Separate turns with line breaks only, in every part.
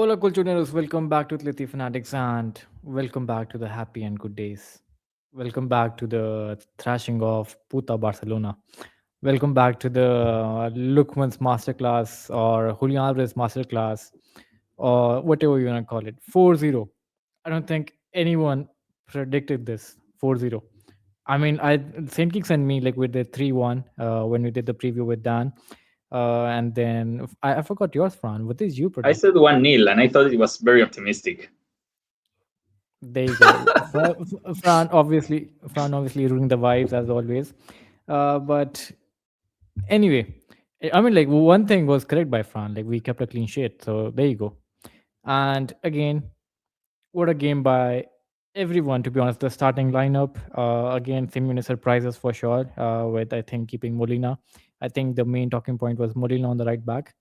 Hola Cultureros, welcome back to Atleti Fanatics and welcome back to the happy and good days. Welcome back to the thrashing of Puta Barcelona. Welcome back to the Lookman's masterclass or Julián Álvarez masterclass or whatever you want to call it. 4-0. I don't think anyone predicted this 4-0. I mean, Saint Kicks and me like we did 3-1 when we did the preview with Dan. And then I forgot yours, Fran. What did you
I
predict?
said 1-0, and I thought it was very optimistic.
There you go. Fran obviously ruining the vibes as always. But anyway, I mean, like one thing was correct by Fran. Like we kept a clean sheet. So there you go. And again, what a game by everyone. To be honest, the starting lineup again, Simeone surprises for sure. With I think keeping Molina. I think the main talking point was Molina on the right back,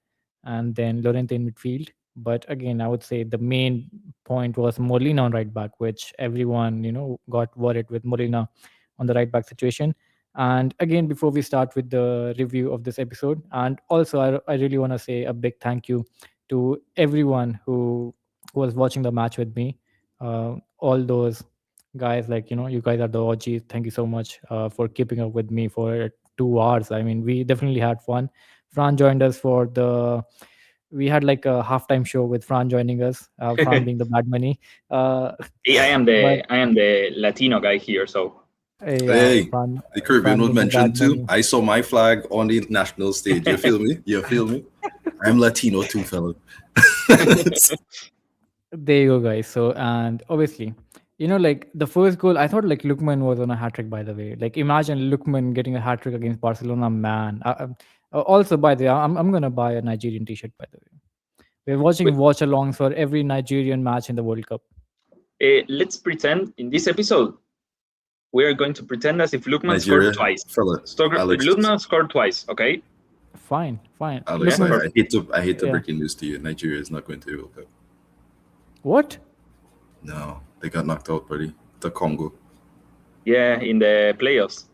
and then Llorente in midfield. But again, I would say the main point was Molina on right back, which everyone got worried with Molina on the right back situation. And again, before we start with the review of this episode, and also I really want to say a big thank you to everyone who was watching the match with me. All those guys, like you guys are the OGs. Thank you so much for keeping up with me for 2 hours. I mean, we definitely had fun. Fran joined us for the. We had like a halftime show with Fran joining us. Fran being the bad money. Uh,
I am
but
the I am the Latino guy here, so
yeah,
Hey,
Fran,
the Caribbean
Fran
was
being the bad
mentioned too.
money.
I saw my flag on the national stage. You feel me? You feel me? I'm Latino too, fella.
There you go, guys. So, and obviously, like the first goal, I thought like Lookman was on a hat trick, by the way. Like, imagine Lookman getting a hat trick against Barcelona, man. Also, by the way, I'm going to buy a Nigerian t shirt, by the way. We're watching
wait,
watch alongs for every Nigerian match in the World Cup.
let's pretend in this episode we are going to pretend as if Lukman scored
Nigeria,
twice.
fella. Alex,
Lukman scored twice, okay?
Fine, fine.
Alex,
Yeah,
Lookman,
I
perfect.
hate to
yeah.
break news to you. Nigeria is not going to the World Cup.
What?
No, they got knocked out, buddy. The Congo.
Yeah, in the playoffs.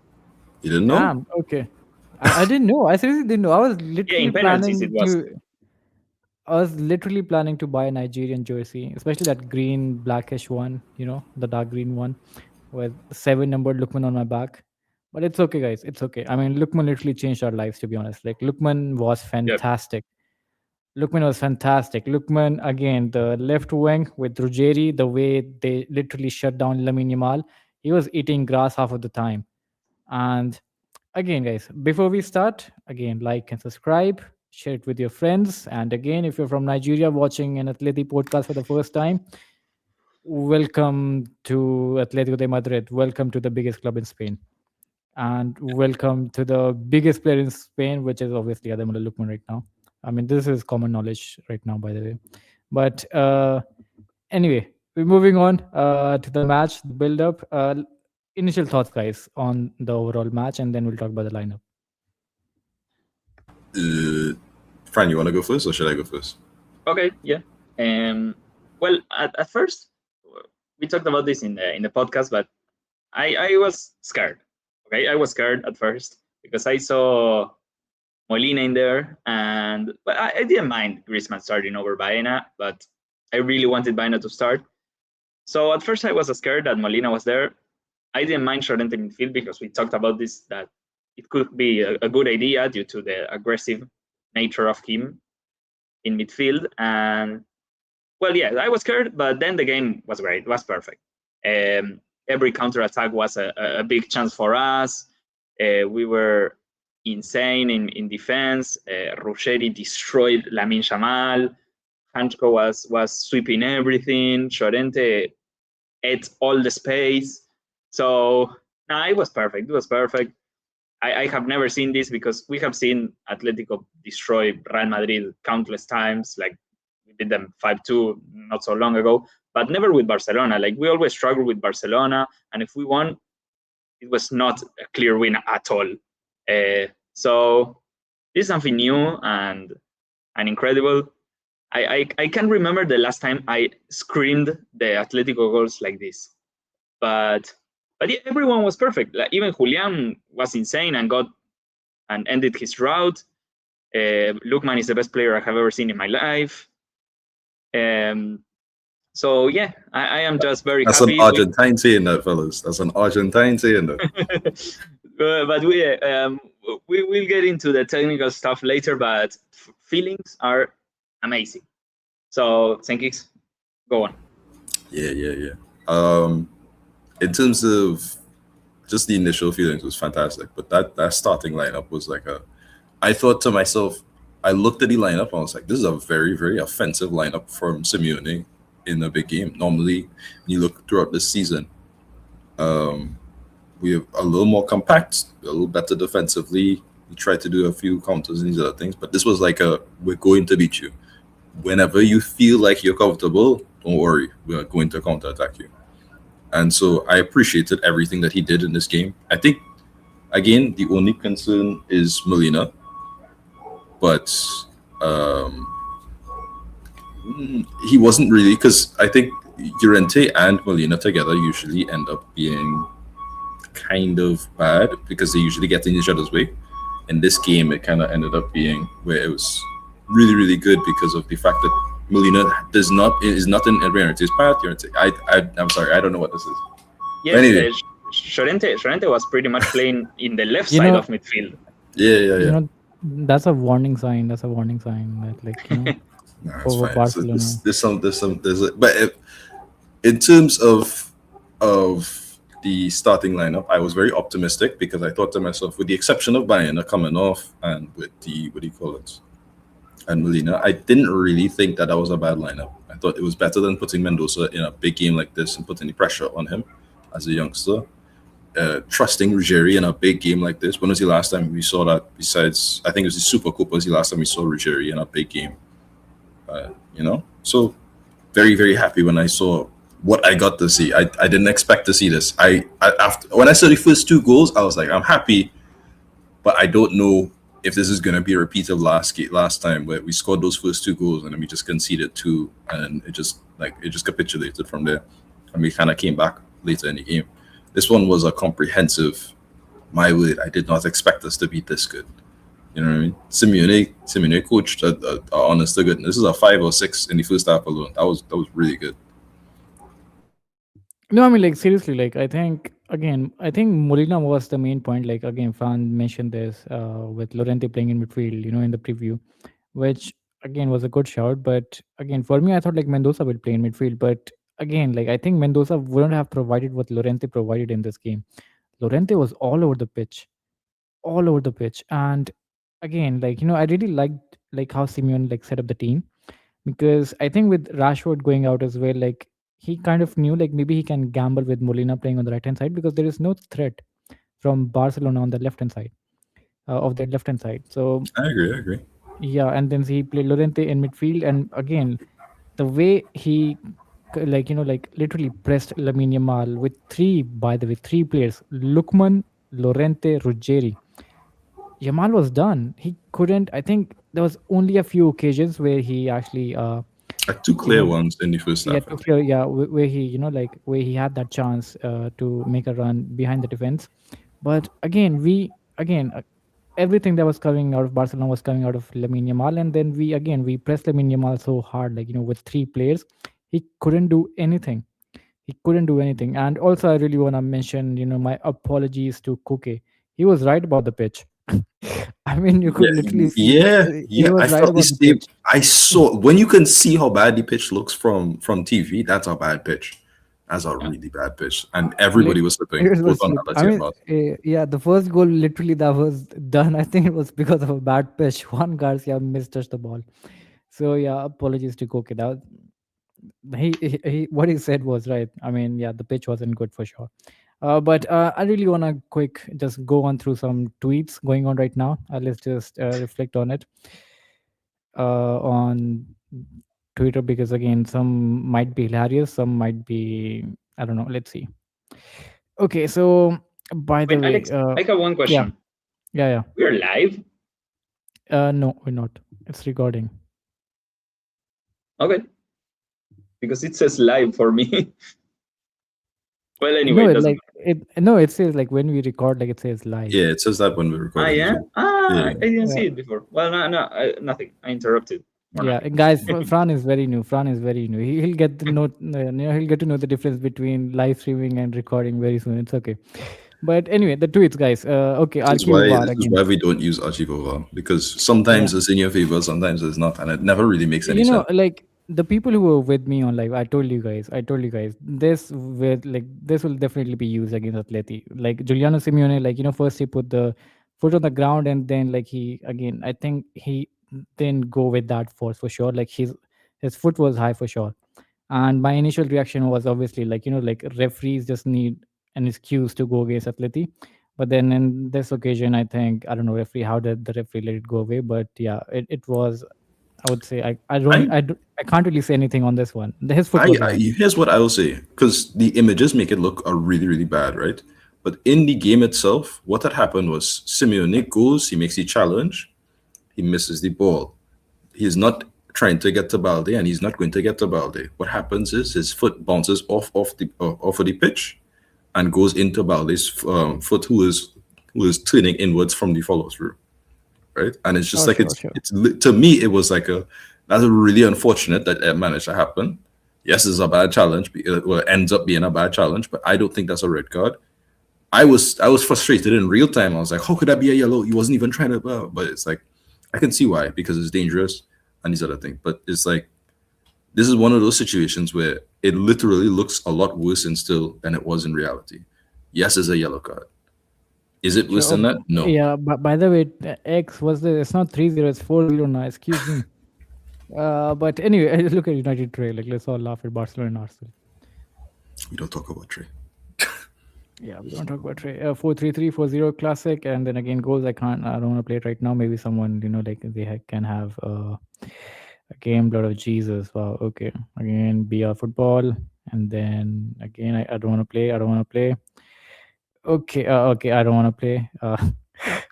You didn't know?
Damn. Okay. I didn't know. I seriously didn't know.
Yeah, in penalties it was.
I was literally planning to buy a Nigerian jersey, especially that green blackish one, the dark green one with 7 numbered Lookman on my back. But it's okay, guys. It's okay. I mean, Lookman literally changed our lives, to be honest. Like, Lookman was
Yep.
fantastic. Lookman was fantastic. Lookman, again, the left wing with Ruggeri, the way they literally shut down Lamine Yamal, he was eating grass half of the time. And again, guys, before we start, again, like and subscribe, share it with your friends. And again, if you're from Nigeria watching an Atleti podcast for the first time, welcome to Atletico de Madrid. Welcome to the biggest club in Spain. And welcome to the biggest player in Spain, which is obviously Ademola Lookman right now. I mean, this is common knowledge right now, by the way. But anyway, we're moving on to the match, the build up. Initial thoughts, guys, on the overall match, and then we'll talk about the lineup.
Fran, you want to go first or should I go first?
Okay, yeah. Well, at first we talked about this in the podcast, but I was scared. Okay, I was scared at first because I saw Molina in there, and but I didn't mind Griezmann starting over Baena, but I really wanted Baena to start. So at first I was scared that Molina was there. I didn't mind Llorente in midfield because we talked about this, that it could be a good idea due to the aggressive nature of him in midfield. And well, yeah, I was scared, but then the game was great. It was perfect. Every counter attack was a big chance for us. We were insane in defense. Ruggeri destroyed Lamine Yamal. Hanchko was sweeping everything. Llorente ate all the space. So it was perfect. It was perfect. I have never seen this because we have seen Atletico destroy Real Madrid countless times. Like we did them 5-2 not so long ago, but never with Barcelona. Like we always struggle with Barcelona, and if we won, it was not a clear win at all. So this is something new and incredible. I can't remember the last time I screamed the Atletico goals like this, but yeah, everyone was perfect. Like, even Julián was insane and ended his route. Lookman is the best player I have ever seen in my life. So yeah, I am just very
That's an
happy.
Argentine saying that, fellas. That's an Argentine saying that.
But we will get into the technical stuff later. But feelings are amazing. So Senkix, go on.
Yeah. In terms of just the initial feelings was fantastic, but that starting lineup was like I thought to myself, I looked at the lineup and I was like, this is a very, very offensive lineup from Simeone in a big game. Normally, when you look throughout this season, we have a little more compact, a little better defensively. We tried to do a few counters and these other things, but this was like we're going to beat you. Whenever you feel like you're comfortable, don't worry, we are going to counter attack you. And so I appreciated everything that he did in this game. I think, again, the only concern is Molina, but he wasn't really, because I think Llorente and Molina together usually end up being kind of bad because they usually get in each other's way. In this game, it kind of ended up being where it was really, really good because of the fact that Molina is not in Llorente's path. I'm sorry, I don't know what this is.
Yes,
anyway.
Llorente was pretty much playing in the left side of midfield.
Yeah.
That's a warning sign. That's a warning sign that, like,
Nah,
over Barcelona.
But in terms of the starting lineup, I was very optimistic because I thought to myself, with the exception of Bayern coming off and with the and Molina, I didn't really think that was a bad lineup. I thought it was better than putting Mendoza in a big game like this and putting the pressure on him as a youngster. Trusting Ruggieri in a big game like this. When was the last time we saw that? Besides, I think it was the Super Cup was the last time we saw Ruggieri in a big game. So very, very happy when I saw what I got to see. I didn't expect to see this. After when I saw the first two goals, I was like, I'm happy, but I don't know if this is going to be a repeat of last time where we scored those first two goals and then we just conceded two and it just capitulated from there and we kind of came back later in the game. This one was a comprehensive. My word, I did not expect us to be this good. You know what I mean? Simeone coached honest to goodness. This is a 5 or 6 in the first half alone. That was really good.
No, I mean, like, seriously, like, I think Molina was the main point. Like, again, Fran mentioned this with Llorente playing in midfield, in the preview, which again was a good shout. But again, for me, I thought like Mendoza will play in midfield. But again, like, I think Mendoza wouldn't have provided what Llorente provided in this game. Llorente was all over the pitch. And again, like, I really liked like how Simeone like set up the team, because I think with Rashford going out as well, like, he kind of knew like maybe he can gamble with Molina playing on the right hand side because there is no threat from Barcelona on the left hand side of their left hand side. So
I agree.
yeah, and then he played Llorente in midfield, and again, the way he like literally pressed Lamine Yamal with three players: Lookman, Llorente, Ruggieri. Yamal was done. He couldn't. I think there was only a few occasions where he actually
two clear ones in the first half.
Where he where he had that chance to make a run behind the defense. But again, everything that was coming out of Barcelona was coming out of Lamine Yamal, and then we pressed Lamine Yamal so hard, like, with three players, he couldn't do anything. And also, I really want to mention, my apologies to Koke. He was right about the pitch. I mean, you could literally see.
Yeah. I felt the same. I saw when you can see how bad the pitch looks from TV. That's a bad pitch. That's a really bad pitch, and everybody was slipping.
The first goal literally that was done. I think it was because of a bad pitch. Juan Garcia mistouched the ball. So yeah, apologies to Koke. That he what he said was right. I mean, yeah, the pitch wasn't good for sure. But I really want to just go on through some tweets going on right now. Let's just reflect on it on Twitter, because again, some might be hilarious, some might be, I don't know. Let's see. Okay, so by the way,
Alex, I have one question.
Yeah.
We're live?
No, we're not. It's recording.
Okay. Because it says live for me. Well, anyway,
it says like when we record, like it says live.
Yeah, it says that when we record.
I didn't see it before. Well, no, nothing. I interrupted. or
Yeah,
nothing.
guys, Fran is very new. Fran is very new. He'll get to know, he'll get to know the difference between live streaming and recording very soon. It's okay. But anyway, the tweets, guys. Okay, RQ VAR
This is
again.
why we don't use Archivo because
Yeah,
sometimes it's in your favor, sometimes it's not, and it never really makes any sense.
like the people who were with me on live, I told you guys, this will definitely be used against Atleti. Like Giuliano Simeone, first he put the foot on the ground, and then like he again, I think he didn't go with that force for sure. Like his foot was high for sure, and my initial reaction was obviously like referees just need an excuse to go against Atleti. But then in this occasion, I think, I don't know, referee, how did the referee let it go away? But yeah, it was, I would say,
I,
I can't really say anything on this one. His foot was high.
Here's what I will say because the images make it look really, really bad, right? But in the game itself, what had happened was Simeone goes, he makes the challenge, he misses the ball. He's not trying to get to Balde, and he's not going to get to Balde. What happens is his foot bounces off of the pitch and goes into Balde's foot, who is turning inwards from the follow through, right? And it's just
Sure,
like
sure, sure.
to me, it was like that's really unfortunate that it managed to happen. Yes, it's a bad challenge. Well, it ends up being a bad challenge, but I don't think that's a red card. I was frustrated in real time. I was like, how could that be a yellow? He wasn't even trying to, but it's like I can see why, because it's dangerous and these other things. But it's like this is one of those situations where it literally looks a lot worse in still than it was in reality. Yes, it's a yellow card. Is it
Sure.
worse than that? No.
Yeah, but by the way, X was the, it's not 3-0, it's 4-0 now. Excuse me. But anyway, look at United Trey. Like, let's all laugh at Barcelona and Arsenal.
We don't talk about Trey.
Yeah, we don't talk about Trey. 4-3-3, 4-0 classic, and then again goals. I don't want to play it right now. Maybe someone, like can have a game. Blood of Jesus. Wow. Okay. Again, BR football, and then again, I don't want to play. I don't want to play. Okay. Okay. I don't want to play.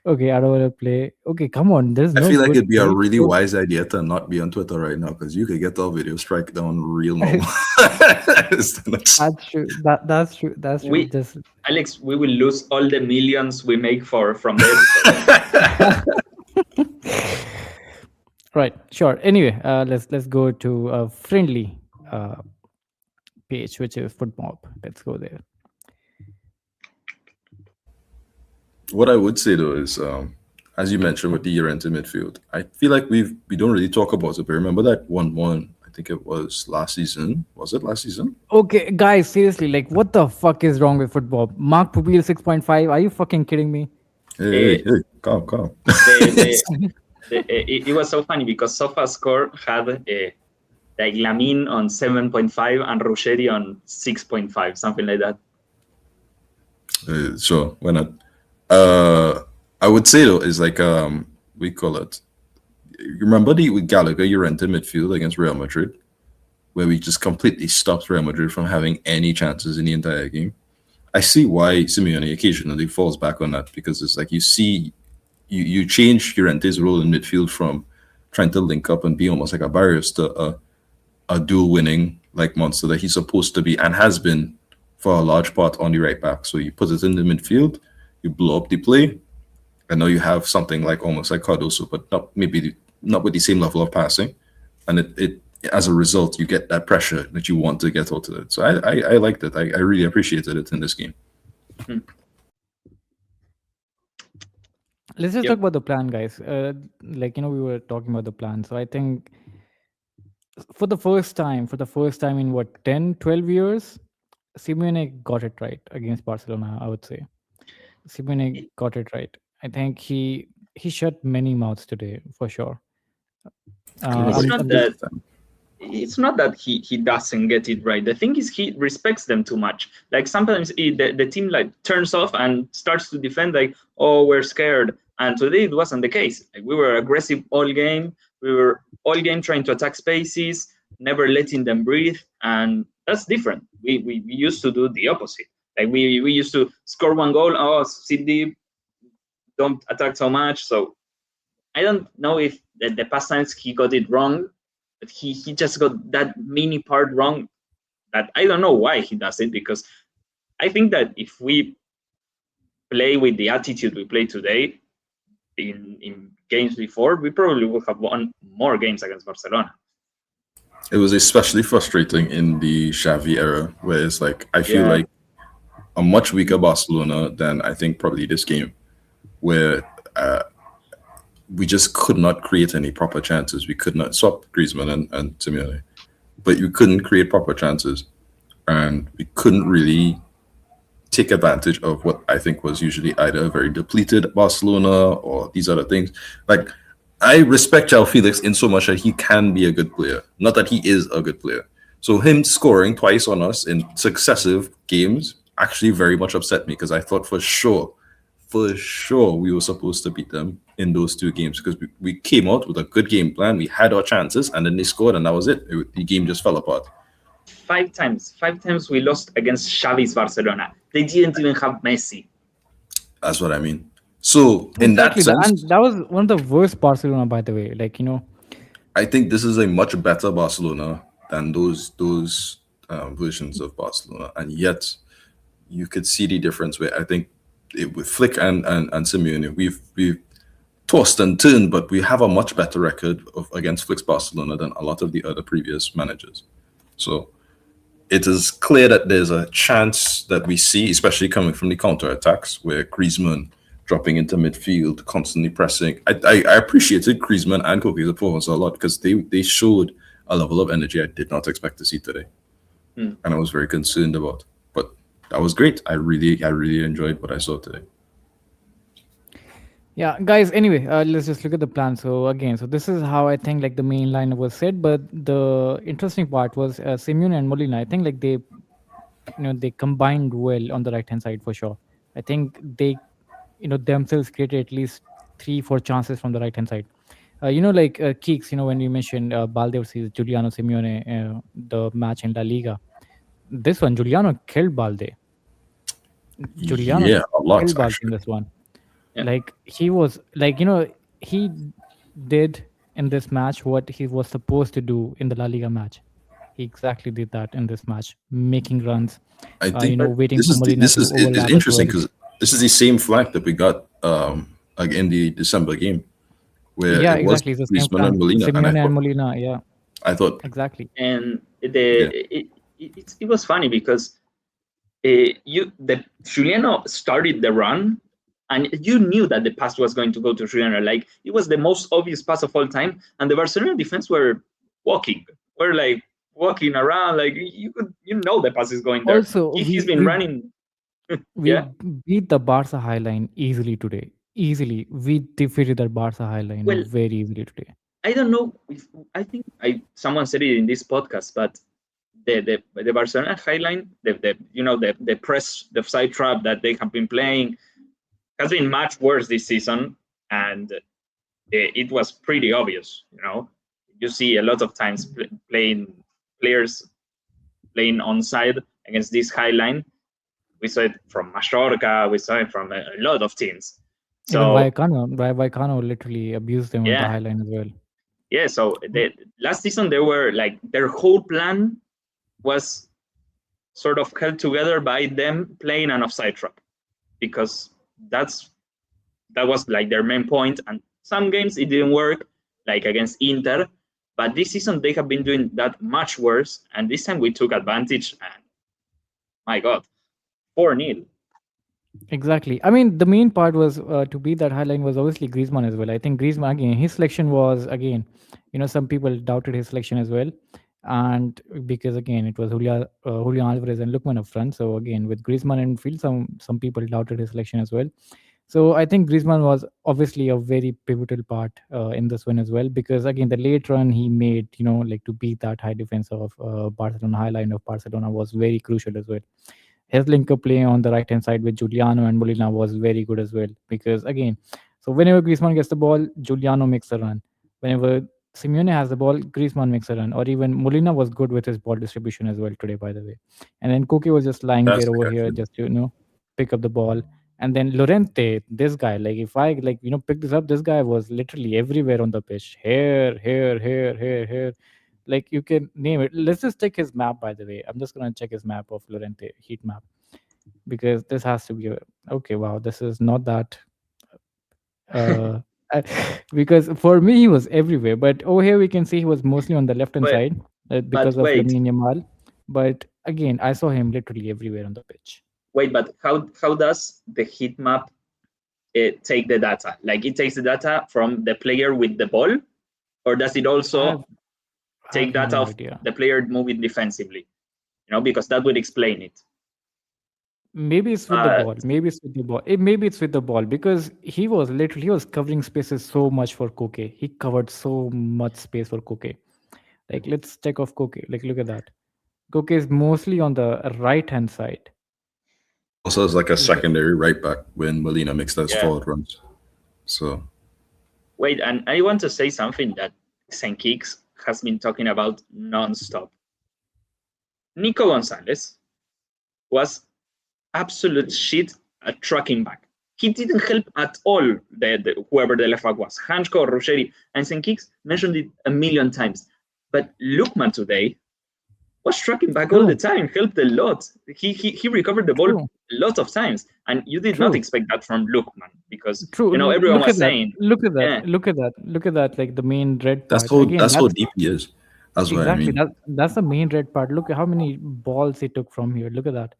Okay. I don't want to play. Okay. Come on. There's
I
no
feel like
good
it'd be a
tweet.
really wise idea to not be on Twitter right now because you could get the video strike down real normal.
That's true. That's true. That's true.
We,
Just
Alex, we will lose all the millions we make from the episode.
right. Sure. Anyway, let's go to a friendly page, which is FootMob. Let's go there.
What I would say though is, as you mentioned with the Llorente midfield, I feel like we don't really talk about it. But remember that 1-1? I think it was last season. Was it last season?
Okay, guys, seriously, like, what the fuck is wrong with football? Mark Pupil 6.5. Are you fucking kidding me?
Hey, calm.
It was so funny because SofaScore had like Lamine on 7.5 and Ruggeri on 6.5, something like that.
Sure, why not? I would say though is like we call it. You remember with Gallagher Llorente midfield against Real Madrid, where we just completely stopped Real Madrid from having any chances in the entire game. I see why Simeone occasionally falls back on that, because it's like you change Llorente's role in midfield from trying to link up and be almost like a Barrios to a dual winning like monster that he's supposed to be and has been for a large part on the right back. So you put it in the midfield, you blow up the play, and now you have something like almost like Cardoso, but not with the same level of passing. And it as a result, you get that pressure that you want to get out of it. So I liked it. I really appreciated it in this game.
Let's just talk about the plan, guys. We were talking about the plan. So I think for the first time in what, 10, 12 years, Simeone got it right against Barcelona, I would say. Simeone got it right. I think he shut many mouths today, for sure.
It's not that he doesn't get it right. The thing is he respects them too much. Like sometimes the team like turns off and starts to defend like, oh, we're scared. And today it wasn't the case. Like, we were aggressive all game. We were all game trying to attack spaces, never letting them breathe. And that's different. We used to do the opposite. Like we used to score one goal, oh, sit deep, don't attack so much. So I don't know if the past times he got it wrong, but he just got that mini part wrong that I don't know why he does it, because I think that if we play with the attitude we play today, in games before, we probably would have won more games against Barcelona.
It was especially frustrating in the Xavi era, where it's like I feel
Yeah.
like a much weaker Barcelona than I think probably this game, where we just could not create any proper chances. We could not swap Griezmann and Simeone, but you couldn't create proper chances, and we couldn't really take advantage of what I think was usually either a very depleted Barcelona or these other things. Like, I respect João Felix in so much that he can be a good player, not that he is a good player. So him scoring twice on us in successive games actually very much upset me because I thought for sure, we were supposed to beat them in those two games because we came out with a good game plan. We had our chances, and then they scored, and that was it. The game just fell apart.
Five times we lost against Xavi's Barcelona. They didn't even have Messi.
That's what I mean. So in that sense,
and that was one of the worst Barcelona, by the way. Like,
I think this is a much better Barcelona than those versions of Barcelona, and yet you could see the difference. Where I think with Flick and Simeone, we've tossed and turned, but we have a much better record against Flick's Barcelona than a lot of the other previous managers. So it is clear that there's a chance that we see, especially coming from the counter attacks, where Griezmann dropping into midfield, constantly pressing. I appreciated Griezmann and Koke's performance a lot because they showed a level of energy I did not expect to see today, and I was very concerned about. But that was great. I really enjoyed what I saw today.
Yeah, guys. Anyway, let's just look at the plan. So again, so this is how I think like the main line was set. But the interesting part was Simeone and Molina. I think like they combined well on the right hand side for sure. I think they themselves created at least 3-4 chances from the right hand side. Like Keeks. When you mentioned Balde versus Giuliano Simeone, the match in La Liga. This one, Giuliano killed Balde. Giuliano
Yeah, a lot
killed Balde in
actually.
this one.
Yeah.
Like he was like he did in this match what he was supposed to do in the La Liga match. He exactly did that in this match, making runs,
I think
waiting for Molina to
is
overlap as
interesting
well.
because this is the same flank that we got like in the December game where
Yeah,
it was
exactly. It's the same
Griezmann and
flank.
Molina, and
Simeone and Molina. Yeah,
I thought
exactly.
And
yeah.
it was funny because Juliano started the run, and you knew that the pass was going to go to Juliano. Like, it was the most obvious pass of all time, and the Barcelona defense were walking around, like the pass is going there.
Also,
He's been running.
we
Yeah.
beat the Barca high line easily today. Easily, we defeated the Barca high line
Well,
very easily today.
I don't know if I think someone said it in this podcast, but the Barcelona highline, the press, the side trap that they have been playing has been much worse this season, and it was pretty obvious. You see a lot of times players playing onside against this highline. We saw it from Mallorca. We saw it from a lot of teams.
Even
So
Vallecano literally abused them on the
yeah,
high line as well.
yeah. So last season they were like their whole plan was sort of held together by them playing an offside trap, because that was like their main point. And some games it didn't work, like against Inter, but this season they have been doing that much worse. And this time we took advantage, and my God, 4-0.
Exactly. I mean, the main part was to beat that highline was obviously Griezmann as well. I think Griezmann again, his selection was again, some people doubted his selection as well, and because again it was Julián Álvarez and Lookman up front. So again with Griezmann in field, some people doubted his selection as well. So I think Griezmann was obviously a very pivotal part in this one as well, because again the late run he made, like to beat that high defense of Barcelona, high line of Barcelona was very crucial as well. His link up play on the right hand side with Giuliano and Molina was very good as well, because again, so whenever Griezmann gets the ball, Giuliano makes a run. Whenever Simeone has the ball, Griezmann makes a run. Or even Molina was good with his ball distribution as well today, by the way. And then Koke was just lying there
Fantastic,
over here
actually.
just to pick up the ball. And then Lorente, this guy, like if I pick this up, this guy was literally everywhere on the pitch. Here. Like you can name it. Let's just check his map, by the way. I'm just gonna check his map of Lorente heat map, because this has to be okay. Wow, this is not that Uh, I- because for me he was everywhere, but over here we can see he was mostly on the left hand
But
side
but
because of
wait,
Lamine Yamal. But again, I saw him literally everywhere on the pitch.
but how does the heat map take the data? Like it takes the data from the player with the ball, or does it
I have
also
I
take
have
data
no
of
idea.
the player moving defensively? Because that would explain it.
Maybe it's with the
But
ball. Maybe it's with the ball. Maybe it's with the ball because he was covering spaces so much for Koke. He covered so much space for Koke. Like let's check off Koke. Like look at that. Koke is mostly on the right hand side.
Also, as like a
Look at
secondary right back when Molina makes those
yeah,
forward runs. So
wait, and I want to say something that Saint Kicks has been talking about non-stop. Nico Gonzalez was absolute shit at tracking back. He didn't help at all whoever the left back was, Hansko, Ruggeri, and Saint Kicks mentioned it a million times. But Lookman today was tracking back all the
true,
time, helped a lot. He recovered the ball
true,
lots of times, and you did not
true.
expect that from Lookman because
True.
everyone
Look
was
at that.
saying,
Look at that.
yeah,
Look at that. Look at that. Like the main red
that's
part.
how
Again,
that's how
that's
deep he is. That's what I
exactly
mean.
that's the main red part. Look at how many balls he took from here. Look at that.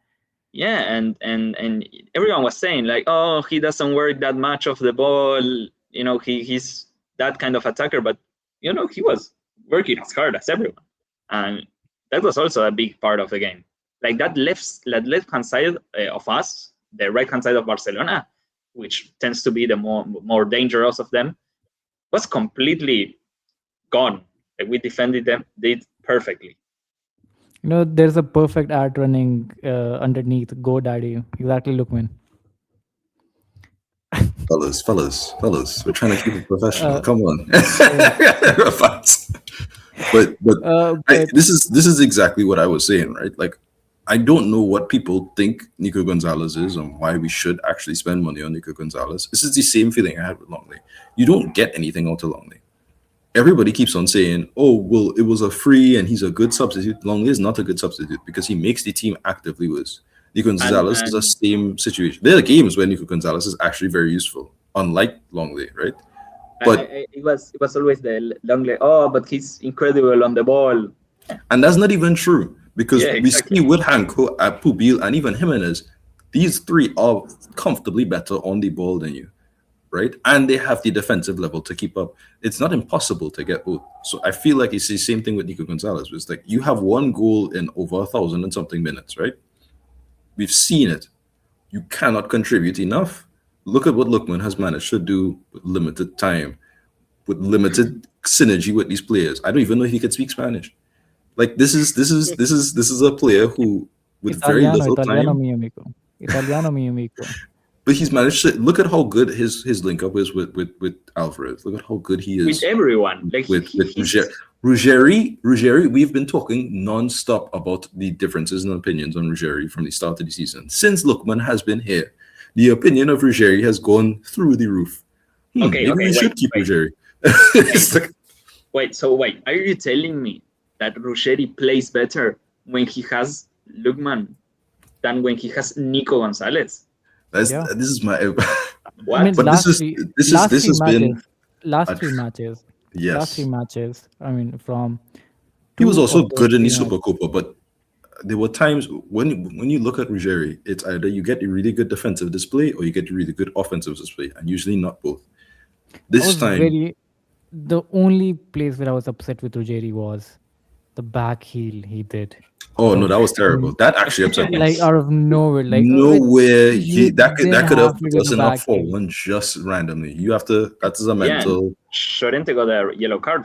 yeah, and everyone was saying like, oh, he doesn't work that much of the ball. He's that kind of attacker, but he was working as hard as everyone, and that was also a big part of the game. Like that left hand side of us, the right hand side of Barcelona, which tends to be the more dangerous of them, was completely gone. Like we defended them, did perfectly.
There's a perfect ad running underneath. Go Daddy. Exactly, Lookman.
Fellas, we're trying to keep it professional.
Uh,
Come on.
uh,
Facts. But
but
this is exactly what I was saying, right? Like I don't know what people think Nico Gonzalez is and why we should actually spend money on Nico Gonzalez. This is the same feeling I had with Longley. You don't get anything out of Longley. Everybody keeps on saying, "Oh, well, it was a free and he's a good substitute." Longley is not a good substitute because he makes the team actively worse. Nico
And
Gonzalez is the
and
same situation. There are games where Nico Gonzalez is actually very useful, unlike Longley, right? But
it was always the long leg. Oh, but he's incredible on the ball.
and that's not even true because
Yeah,
we see
exactly.
with Hanko, Pubil, and even Jimenez, these three are comfortably better on the ball than you, right? And they have the defensive level to keep up. It's not impossible to get both. So I feel like it's the same thing with Nico Gonzalez. It's like you have one goal in over 1,000 and something minutes, right? We've seen it. You cannot contribute enough. Look at what Lookman has managed to do with limited time, with limited synergy with these players. I don't even know if he can speak Spanish. Like this is a player who, with very
Italiano,
little
Italiano,
time,
mio amico. Italiano, mio amico.
but he's managed to look at how good his link up is with Alvarez. Look at how good he
With
is
everyone, like
with
he's
Ruggeri. We've been talking non-stop about the differences in opinions on Ruggeri from the start of the season. Since Lookman has been here, the opinion of Ruggeri has gone through the roof.
okay.
Maybe
Okay,
we
wait,
should keep
wait,
Ruggeri.
wait,
It's like,
wait. So wait, are you telling me that Ruggeri plays better when he has Lookman than when he has Nico Gonzalez?
Yeah.
this is my
I mean,
What?
but
last
this
three
has been
matches, last
a
three matches, last three
yes.
matches. I mean, from
He was
two
also
of those
good in the
three
Super
matches.
Copa, but there were times when you look at Ruggeri, it's either you get a really good defensive display or you get a really good offensive display, and usually not both.
I
This
was
time,
very the only place where I was upset with Ruggieri was the back heel he did.
oh no,
From
that was terrible. That actually upset me.
like out of nowhere, like
Nowhere
you
that
didn't
could have
have to
put
do
us
the
in up
back
for
heel.
one just randomly. You have to. That is a
Yeah, and
mental.
Llorente got a yellow card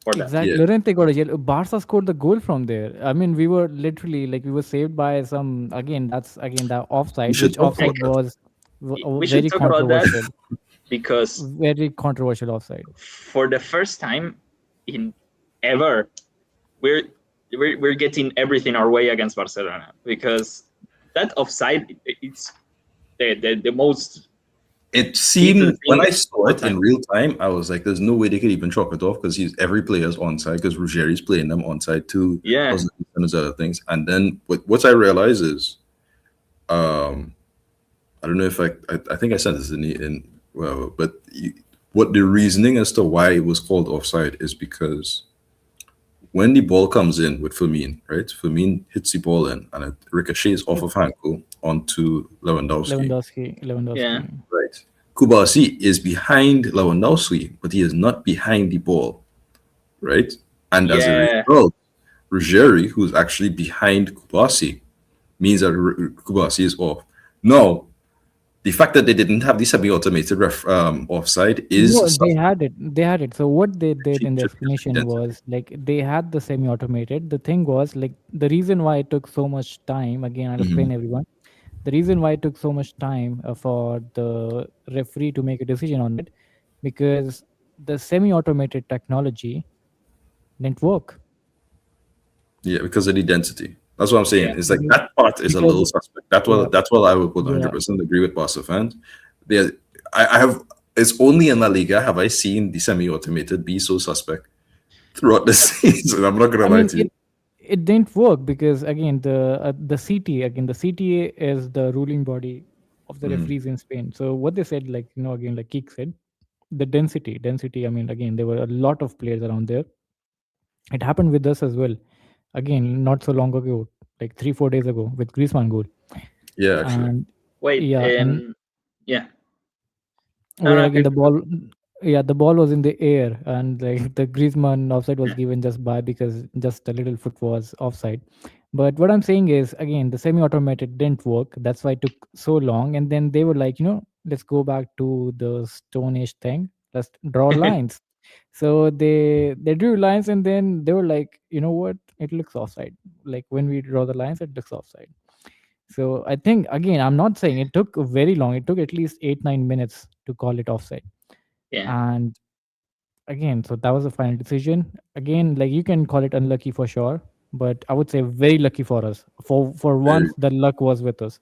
for that.
Exactly.
Yeah,
Llorente got a yellow. Barca scored the goal from there. I mean, we were literally like we were saved by some again. That's again the
we
offside,
should
which
talk about
offside
that.
was
We should
very
talk about that
controversial.
because
Very controversial offside.
for the first time in ever, we're we're getting everything our way against Barcelona because that offside it's the most
It
little
seemed when
thing
I saw
all
it in
time.
real time, I was like, "There's no way they could even chalk it off because he's every player's onside because Ruggeri's playing them onside too
Yeah,
because of those other things." And then what I realize is, um, I don't know if I think I sent this in Well, but what the reasoning as to why it was called offside is because when the ball comes in with Firmine, right? Firmine hits the ball in and it ricochets off of Hanko onto Lewandowski,
Yeah.
Lewandowski.
right? Kubarsi is behind Lewandowski, but he is not behind the ball, right? And as a
Yeah.
result, Ruggieri, who's actually behind Kubarsi, means that Kubarsi is off. No, the fact that they didn't have the semi-automated offside is
No, they
suspect.
had it. They had it. So what they did in the
Should be
explanation
identity.
was like they had the semi-automated. The thing was like the reason why it took so much time. Again, I'll
Mhm.
explain everyone. The reason why it took so much time for the referee to make a decision on it, because the semi-automated technology didn't work.
Yeah, because of the density. That's what I'm saying.
Yeah.
It's like that part is a
Because
little suspect. That's
yeah,
what I would put
yeah.
100% agree with Barca fans. There, I have. It's only in La Liga have I seen the semi-automated be so suspect throughout the season. I'm not gonna
I
lie
mean
to you.
it didn't work because again the CTA, again the CTA is the ruling body of the
Mm.
referees in Spain. So what they said, like again like Keek said, the density. I mean again there were a lot of players around there. It happened with us as well. Again, not so long ago, like 3-4 days ago with Griezmann goal,
Yeah, actually.
and
Wait.
yeah, and
Yeah. No,
where
no.
again
Please.
the ball, yeah, the ball was in the air, and like the Griezmann offside was
Yeah.
given just by because just a little foot was offside. But what I'm saying is again the semi-automated didn't work. That's why it took so long. And then they were like, let's go back to the Stone Age thing. Let's draw lines. So they drew lines, and then they were like, you know what? It looks offside. Like when we draw the lines, it looks offside. So I think again, I'm not saying it took very long. It took at least 8-9 minutes to call it offside.
Yeah.
And again, so that was the final decision. Again, like you can call it unlucky for sure, but I would say very lucky for us. For
Very.
once, the luck was with us.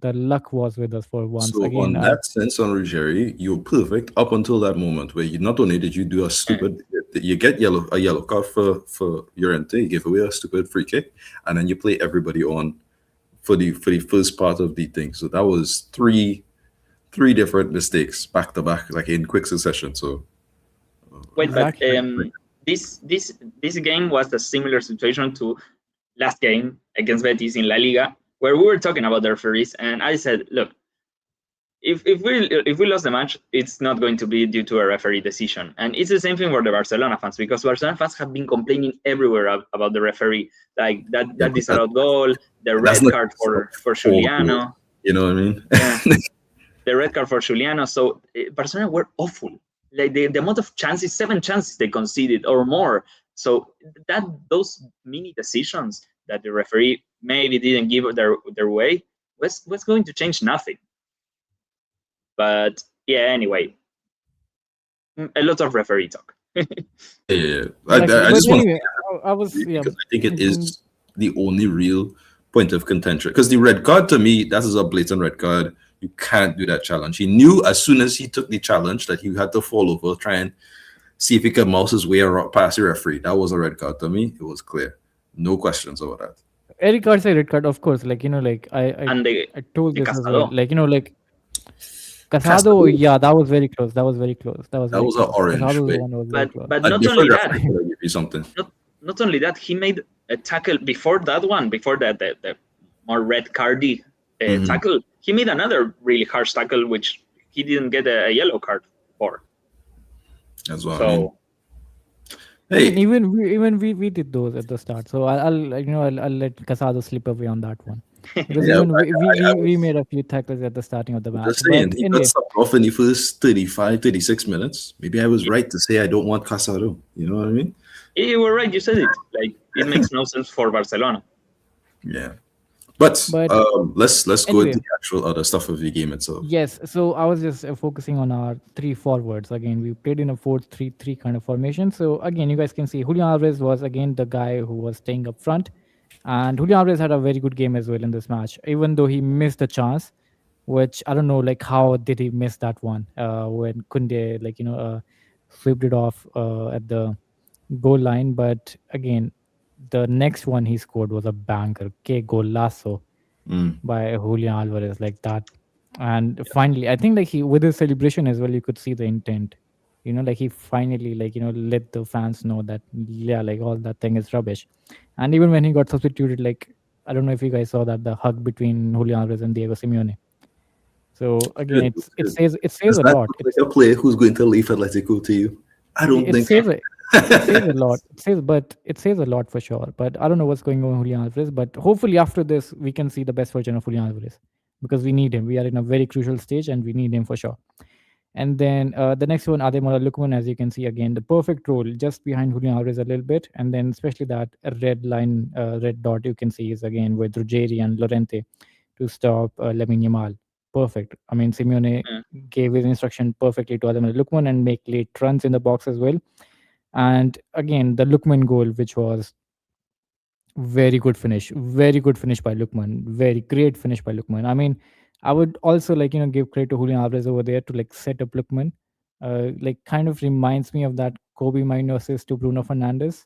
The luck was with us for once.
So
Again,
on that sense, on Ruggieri, you're perfect up until that moment where you not only did you do a
Yeah.
stupid, you get a yellow card for Llorente, you give away a stupid free kick, and then you play everybody on for the first part of the thing. So that was three different mistakes back to back, like in quick succession. So
Wait, but
exactly.
this game was a similar situation to last game against Betis in La Liga, where we were talking about the referees, and I said, look, if we lost the match, it's not going to be due to a referee decision, and it's the same thing for the Barcelona fans, because Barcelona fans have been complaining everywhere about the referee, like that
yeah, but
disallowed goal, the
that's
red
not
card for
four goals.
Juliano,
You know what I mean?
yeah, the red card for Juliano. So Barcelona were awful. Like the amount of chances, 7 chances they conceded or more. So that those mini decisions that the referee maybe didn't give their way was going to change nothing. But yeah, anyway, a lot of referee talk.
Yeah.
Exactly.
I
But
just want
anyway,
to
I was yeah.
because I think it
mm,
is the only real point of contention. Because the red card to me, that is a blatant red card. You can't do that challenge. He knew as soon as he took the challenge that he had to fall over, try and see if he could mouse his way around past the referee. That was a red card to me. It was clear. No questions about that.
Eric Garcia red card, of course. Like like
And
I told
the
this as well.
Casado.
Like like Casado,
Casado,
yeah, that was very close. That was very close. That was
that
very
was an
close.
orange.
Casado's the
Wait,
one that was very
But
close.
but
a
not only
different
that,
referee could have given you something.
not only that, he made a tackle before that one, before the more red cardy
Mhm.
tackle. He made another really harsh tackle, which he didn't get a yellow card for.
That's what I mean.
So
I mean,
Hey,
even we did those at the start. So I'll let Casado slip away on that one because
yeah,
even
I
we
was
made a few tackles at the starting of the match.
just
But
saying, he got
anyway,
subbed off in the first 35, 36 minutes. Maybe I was right to say I don't want Casado. You know what I mean?
you were right. You said it. Like it makes no sense for Barcelona.
Yeah. But
but
let's go
anyway,
into the actual other stuff of the game itself.
yes. So I was just focusing on our three forwards. Again, we played in a 4-3-3 kind of formation. So again, you guys can see Julian Alvarez was again the guy who was staying up front, and Julian Alvarez had a very good game as well in this match, even though he missed a chance, which I don't know, like how did he miss that one when Kunde swept it off at the goal line. But again, the next one he scored was a banker, que golazo
Mm.
by Julian Alvarez, like that. And finally, I think like he with his celebration as well, you could see the intent. Like he finally let the fans know that yeah, like all that thing is rubbish. And even when he got substituted, like I don't know if you guys saw that the hug between Julian Alvarez and Diego Simeone. So again,
Good,
it
good.
says
Does
a
that
lot.
look like a player who's going to leave Atletico to you? I don't
It
think.
says a lot. It says a lot for sure. But I don't know what's going on with Julian Alvarez. But hopefully after this, we can see the best version of Julian Alvarez because we need him. We are in a very crucial stage, and we need him for sure. And then the next one, Ademola Lookman, as you can see again, the perfect role just behind Julian Alvarez a little bit, and then especially that red line, red dot you can see is again with Ruggeri and Lorente to stop Lamine Yamal. Perfect. I mean, Simeone
Yeah.
gave his instruction perfectly to Ademola Lookman and make late runs in the box as well. And again, the Lookman goal, which was very good finish by Lookman, very great finish by Lookman. I mean, I would also give credit to Julian Alvarez over there to like set up Lookman. Like kind of reminds me of that Kobe Mino assist to Bruno Fernandes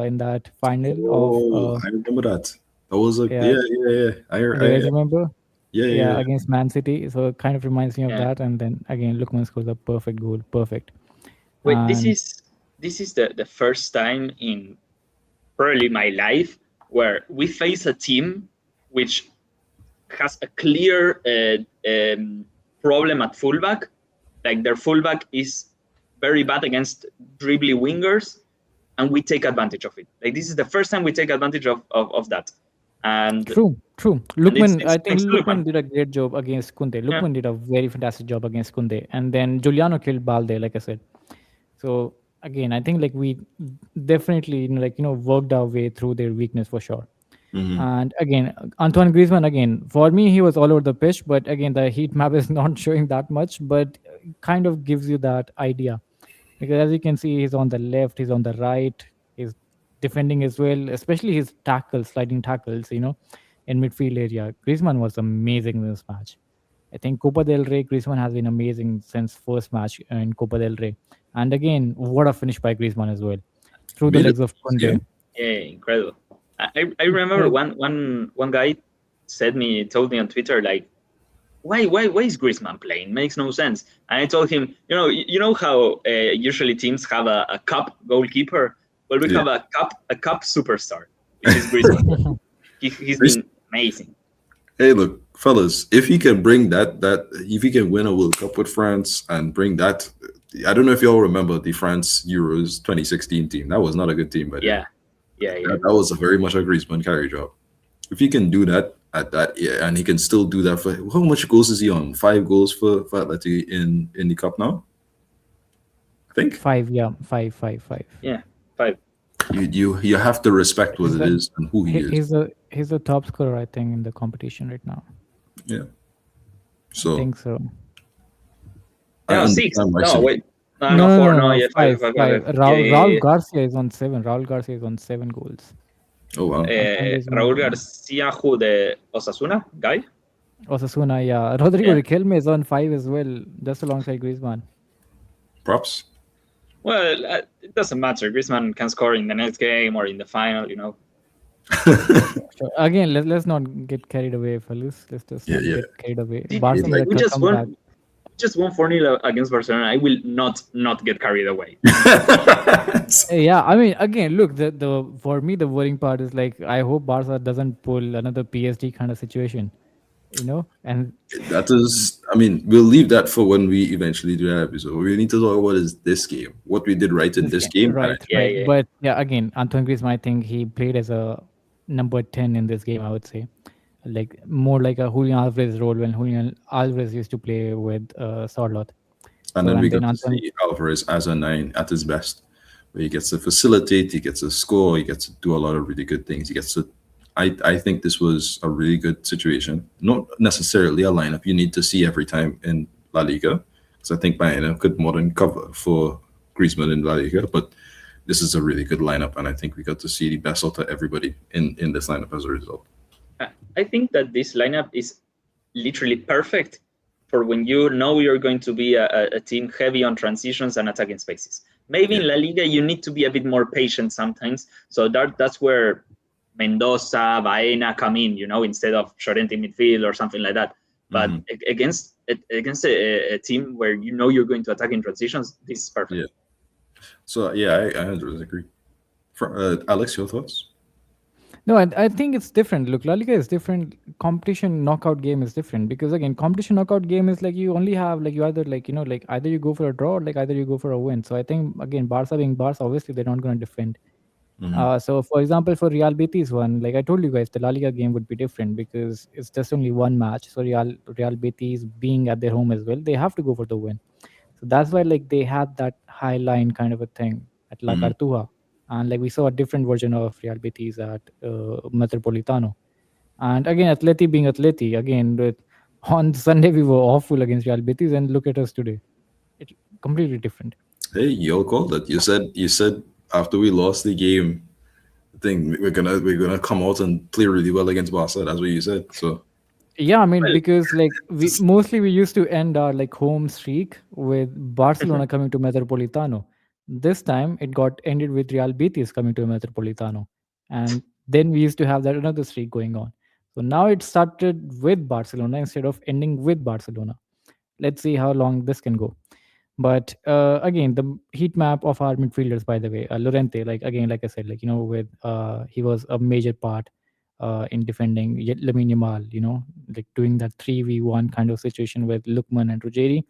in that final of
Oh, I remember that. That was a
yeah.
yeah, yeah, yeah.
Do you guys remember?
Yeah, yeah,
Yeah,
yeah.
against Man City. So it kind of reminds me of
Yeah.
that. And then again, Lookman scores a perfect goal, perfect.
Wait, this
And
is the first time in probably my life where we face a team which has a clear problem at fullback. Like their fullback is very bad against dribbly wingers, and we take advantage of it. Like this is the first time we take advantage of that. And
true.
and
Lookman,
it's
I think
thanks to
Lookman
Lookman.
did a great job against Kunde.
Yeah.
Lookman did a very fantastic job against Kunde. And then Giuliano killed Balde, like I said. So again, I think like we definitely worked our way through their weakness for sure.
Mhm.
And again, Antoine Griezmann, again, for me, he was all over the pitch, but again, the heat map is not showing that much, but kind of gives you that idea. Because as you can see, he's on the left, he's on the right, he's defending as well, especially his tackles, sliding tackles, in midfield area. Griezmann was amazing in this match. I think Copa del Rey, Griezmann has been amazing since first match in Copa del Rey. And again, what a finish by Griezmann as well. Through the
Made it
legs of
this
Kunde.
game.
Yeah, incredible. I remember one guy told me on Twitter like, why is Griezmann playing? Makes no sense. And I told him, you know how usually teams have a cup goalkeeper. Well, we
Yeah.
have a cup superstar, which is Griezmann. He's been amazing.
Hey, look, fellas, if he can bring that if he can win a World Cup with France and bring that, I don't know if y'all remember the France Euros 2016 team. That was not a good team, but
Yeah.
that was a very much a Griezmann carry job. If he can do that at that, yeah, and he can still do that for how much goals is he on? 5 goals for Atleti in the cup now, I think.
5, yeah, 5.
Yeah, 5.
You have to respect what
He's
it
the-
is and who he is.
He's the top scorer, I think, in the competition right now.
Yeah.
I
So
think so.
I
No, 6.
understand why
No,
City-
wait. No, 4. No, yeah,
5.
5.
Raul Garcia is on 7. Raul Garcia is on 7 goals.
Oh wow.
Raúl Garcia, who the Osasuna guy?
Osasuna, yeah. Rodrigo
Yeah.
Riquelme is on 5 as well, just alongside Griezmann.
Props.
Well, it doesn't matter. Griezmann can score in the next game or in the final,
So again, let's not get carried away, fellas. Let's just not
Yeah.
get carried away.
Did-
Barca
like,
made a
we just
comeback.
won. Just won 4-0 against Barcelona. I will not get carried away.
Yeah, I mean, again, look, the for me the worrying part is like I hope Barca doesn't pull another PSG kind of situation, and
That is, I mean, we'll leave that for when we eventually do that episode. We need to talk about is this game, what we did right in this game.
right,
Yeah,
right.
yeah.
But yeah, again, Antoine Griezmann, I think he played as a number 10 in this game. I would say, like more like a Julian Alvarez role when Julian Alvarez used to play with Sorloth.
And
So,
then we
and then
got to
Antoine-
see Alvarez as a 9 at his best, where he gets to facilitate, he gets to score, he gets to do a lot of really good things. He gets to, I think this was a really good situation. Not necessarily a lineup you need to see every time in La Liga, because I think Bayern could more than cover for Griezmann in La Liga, but this is a really good lineup, and I think we got to see the best out of everybody in this lineup as a result.
I think that this lineup is literally perfect for when you know you're going to be a team heavy on transitions and attacking spaces. Maybe in La Liga you need to be a bit more patient sometimes. So that's where Mendoza, Baena come in, instead of Llorente in midfield or something like that. But
Mhm.
against a team where you know you're going to attack in transitions, this is perfect.
Yeah. So yeah, I 100% agree. Alex, your thoughts?
No, I think it's different. Look, La Liga is different. Competition knockout game is different because again, competition knockout game is like you only have like you either like like either you go for a draw or like either you go for a win. So I think again, Barca being Barca, obviously they're not going to defend.
Hmm.
So for example, for Real Betis one, like I told you guys, the La Liga game would be different because it's just only one match. So Real Betis being at their home as well, they have to go for the win. So that's why like they had that high line kind of a thing at La
Hmm.
Cartuja, and like we saw a different version of Real Betis at Metropolitano. And again, Atleti being Atleti, again on Sunday we were awful against Real Betis, and look at us today. It's completely different.
Hey, you called it. You said after we lost the game, thing we're gonna come out and play really well against Barca. That's what you said. So
Yeah, I mean,
Well,
because like
just
we used to end our like home streak with Barcelona coming to Metropolitano. This time it got ended with Real Betis coming to Metropolitano, and then we used to have that another streak going on. So now it started with Barcelona instead of ending with Barcelona. Let's see how long this can go. But again, the heat map of our midfielders, by the way, Lorente, like again, like I said, like with he was a major part in defending Lamine Yamal, like doing that 3v1 kind of situation with Lookman and Ruggieri.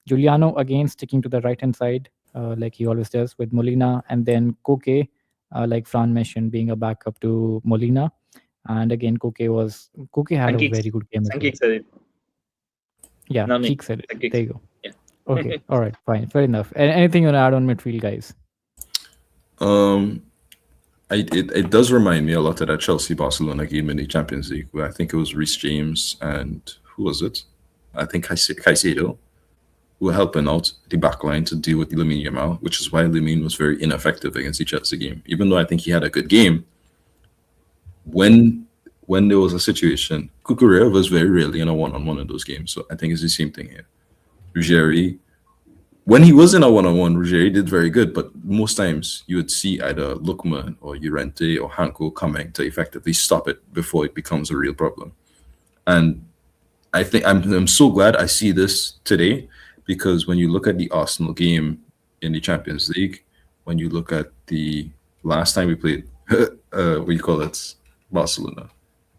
Giuliano again sticking to the right hand side, like he always does with Molina, and then Koke, like Fran mentioned, being a backup to Molina. And again, Koke had
and
a
kicks.
very good game as
And
well.
kicks said it.
Yeah,
Not me.
Keek said it.
And kicks.
There you go.
Yeah.
Okay, all right, fine, fair enough. Anything you want to add on midfield, guys?
um, it does remind me a lot of that Chelsea Barcelona game in the Champions League, where I think it was Reece James and who was it? I think Caicedo, who were helping out the back line to deal with Lamine Yamal, which is why Lamine was very ineffective against the Chelsea game. Even though I think he had a good game, when there was a situation, Kukurea was very rarely in a one-on-one in those games. So I think it's the same thing here. Ruggieri, when he was in a one-on-one, Ruggieri did very good, but most times you would see either Lookman or Llorente or Hanko coming to effectively stop it before it becomes a real problem. And I think I'm so glad I see this today, because when you look at the Arsenal game in the Champions League, when you look at the last time we played, what do you call it, Barcelona,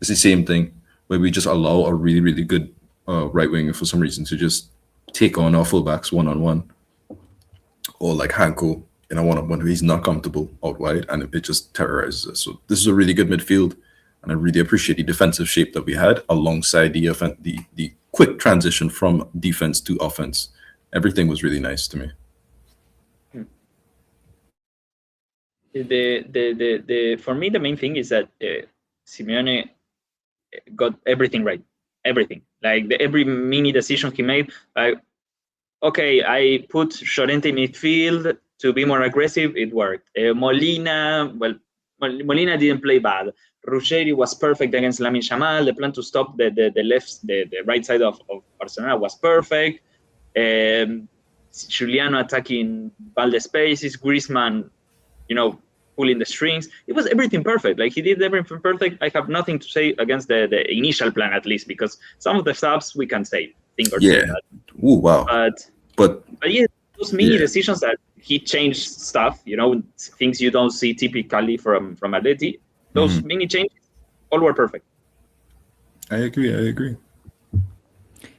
it's the same thing where we just allow a really really good right winger for some reason to just take on our fullbacks one on one, or like Hanko in a one on one where he's not comfortable out wide, and it just terrorizes us. So this is a really good midfield, and I really appreciate the defensive shape that we had alongside the quick transition from defense to offense. Everything was really nice to me.
The for me the main thing is that Simeone got everything right, everything, like every mini decision he made. Like, okay, I put Llorente in midfield to be more aggressive. It worked. Molina, well, Molina didn't play bad. Ruggieri was perfect against Lamine Yamal. The plan to stop the right side of Barcelona was perfect. Giuliano attacking Valde spaces, Griezmann, pulling the strings. It was everything perfect. Like he did everything perfect. I have nothing to say against the initial plan, at least, because some of the subs we can say thing or
Yeah.
two.
Ooh, wow.
But yeah, those mini
Yeah.
decisions that he changed stuff, things you don't see typically from Atleti. Those mini changes all were perfect.
I agree.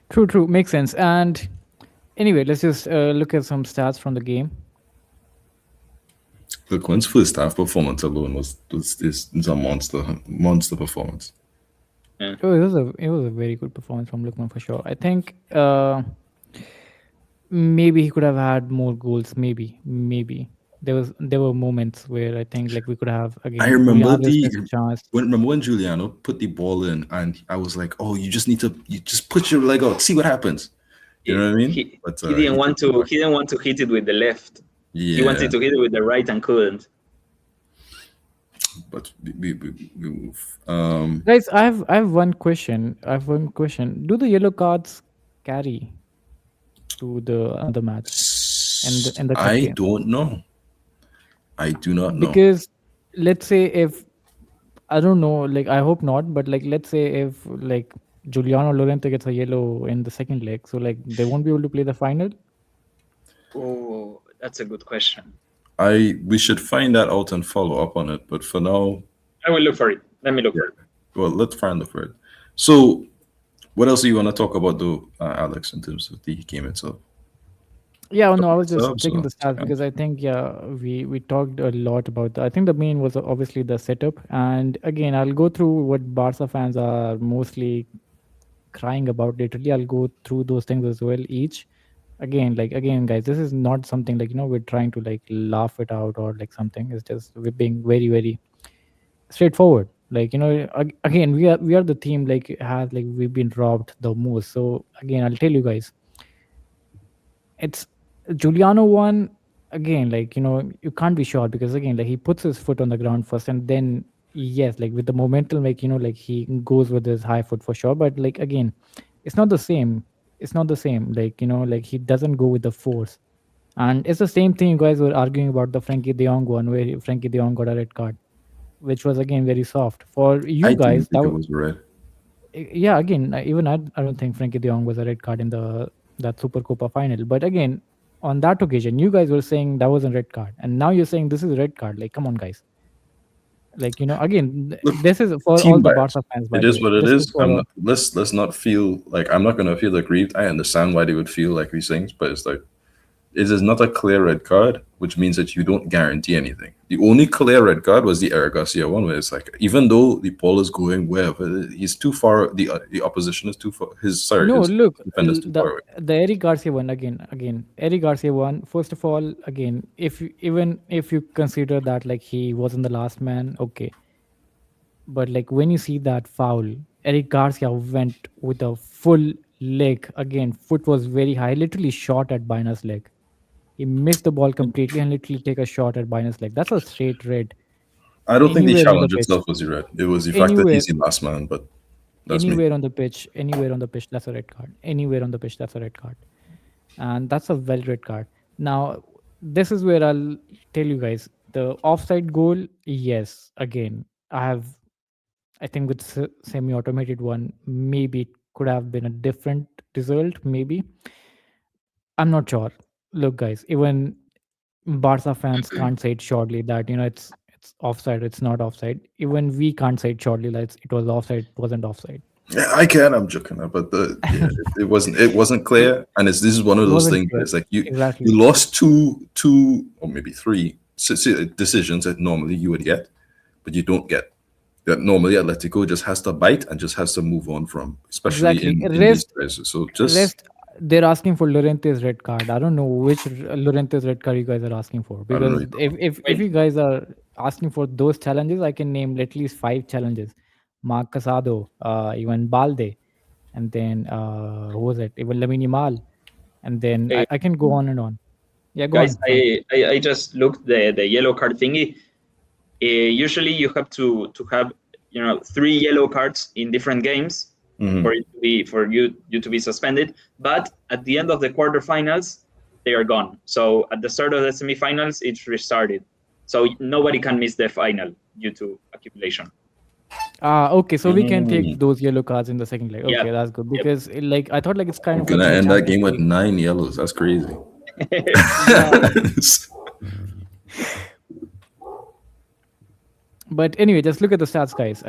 True, makes sense. And anyway, let's just look at some stats from the game.
Look, one's first half performance alone is a monster performance.
Yeah.
Oh, it was a very good performance from Lookman for sure. I think maybe he could have had more goals. Maybe there were moments where I think like we could have again.
I remember
Julián Álvarez missed a chance.
when Giuliano put the ball in, and I was like, oh, you just put your leg out, see what happens. You know what I mean?
He
But
didn't want to hit it with the left.
Yeah.
He wanted to hit it with the right and couldn't.
But we move.
Guys, I have one question. Do the yellow cards carry to the other match in the cup
I
game?
don't know. I do not know.
Because let's say if I don't know, like I hope not, but like let's say if like Giuliano Lorente gets a yellow in the second leg, so like they won't be able to play the final.
Oh, that's a good question.
We should find that out and follow up on it. But for now,
I will look for it. Let me look for it.
well, let's find the first. So, what else do you want to talk about, though, Alex, in terms of the game itself?
Yeah, no, I was just
Subs
checking
or
the stats because I think we talked a lot about I think the main was obviously the setup, and again I'll go through what Barca fans are mostly crying about. Literally, I'll go through those things as well. Each again, guys, this is not something like we're trying to like laugh it out or like something. It's just we're being very straightforward. Like again, we are the team like has like we've been robbed the most. So again, I'll tell you guys it's Giuliano one again. Like you can't be sure because again, like he puts his foot on the ground first, and then yes, like with the momentum, like like he goes with his high foot for sure. But like again, it's not the same. It's not the same. Like like he doesn't go with the force, and it's the same thing. You guys were arguing about the Frankie De Jong one, where Frankie De Jong got a red card, which was again very soft for
I
you
didn't
guys.
think it was red.
Yeah, again, even I don't think Frankie De Jong was a red card in the that Super Copa final. But again, on that occasion, you guys were saying that was a red card, and now you're saying this is a red card. Like, come on, guys. Like, again,
Look,
this is for all
team
the
bias.
Barca fans, by
It
the
is
way.
what it
This is
is.
for
Let's not feel like I'm not gonna feel aggrieved. I understand why they would feel like these things, but it's like it is not a clear red card, which means that you don't guarantee anything. The only clear red card was the Eric Garcia one, where it's like even though the ball is going wherever, he's too far. The opposition is too far.
no.
His
Look,
defender's too far away.
the Eric Garcia one again. Eric Garcia one. First of all, again, even if you consider that like he wasn't the last man, okay. But like when you see that foul, Eric Garcia went with a full leg. Again, foot was very high, literally shot at Bina's leg. He missed the ball completely and literally take a shot at Bina's leg. That's a straight red
I don't think the
anywhere on the
challenge
pitch.
itself was the red. It was the fact that
Anywhere,
he's the last man. But that's me.
anywhere on the pitch, anywhere on the pitch, that's a red card. Anywhere on the pitch, that's a red card. And that's a well red card. Now, this is where I'll tell you guys the offside goal. Yes, again, I think with semi-automated one, maybe it could have been a different result. Maybe I'm not sure. Look, guys, even Barca fans can't say it shortly that it's offside. It's not offside. Even we can't say it shortly that it was offside. It wasn't offside.
Yeah, I can. I'm joking, but it wasn't clear, and this is one of
It
those
wasn't
things. Where
clear.
it's like
Exactly.
you lost two or maybe three decisions that normally you would get, but you don't get. That normally Atletico just has to bite and just has to move on from, especially
Exactly.
in these places. So just
Rest. They're asking for Llorente's red card. I don't know which Llorente's red card you guys are asking for
I don't know.
because if
Wait,
you guys are asking for those challenges, I can name at least 5 challenges. Marc Casado, even Balde, and then who was it? Even Lamine Yamal, and then
uh,
I can go on and on. Yeah, go
guys,
on, Frank.
I just looked the yellow card thingy. Usually you have to have 3 yellow cards in different games
Mhm.
for it to be for you to be suspended. But at the end of the quarterfinals, they are gone. So at the start of the semifinals, it's restarted. So nobody can miss the final due to accumulation.
Okay, so we can take
Mm.
those yellow cards in the second leg.
Yeah.
Okay, that's good
Yep.
because like I thought like it's kind
I'm
of like
gonna
in the
end that
Champions
game with
League.
9 yellows. That's crazy.
Yeah. But anyway, just look at the stats, guys.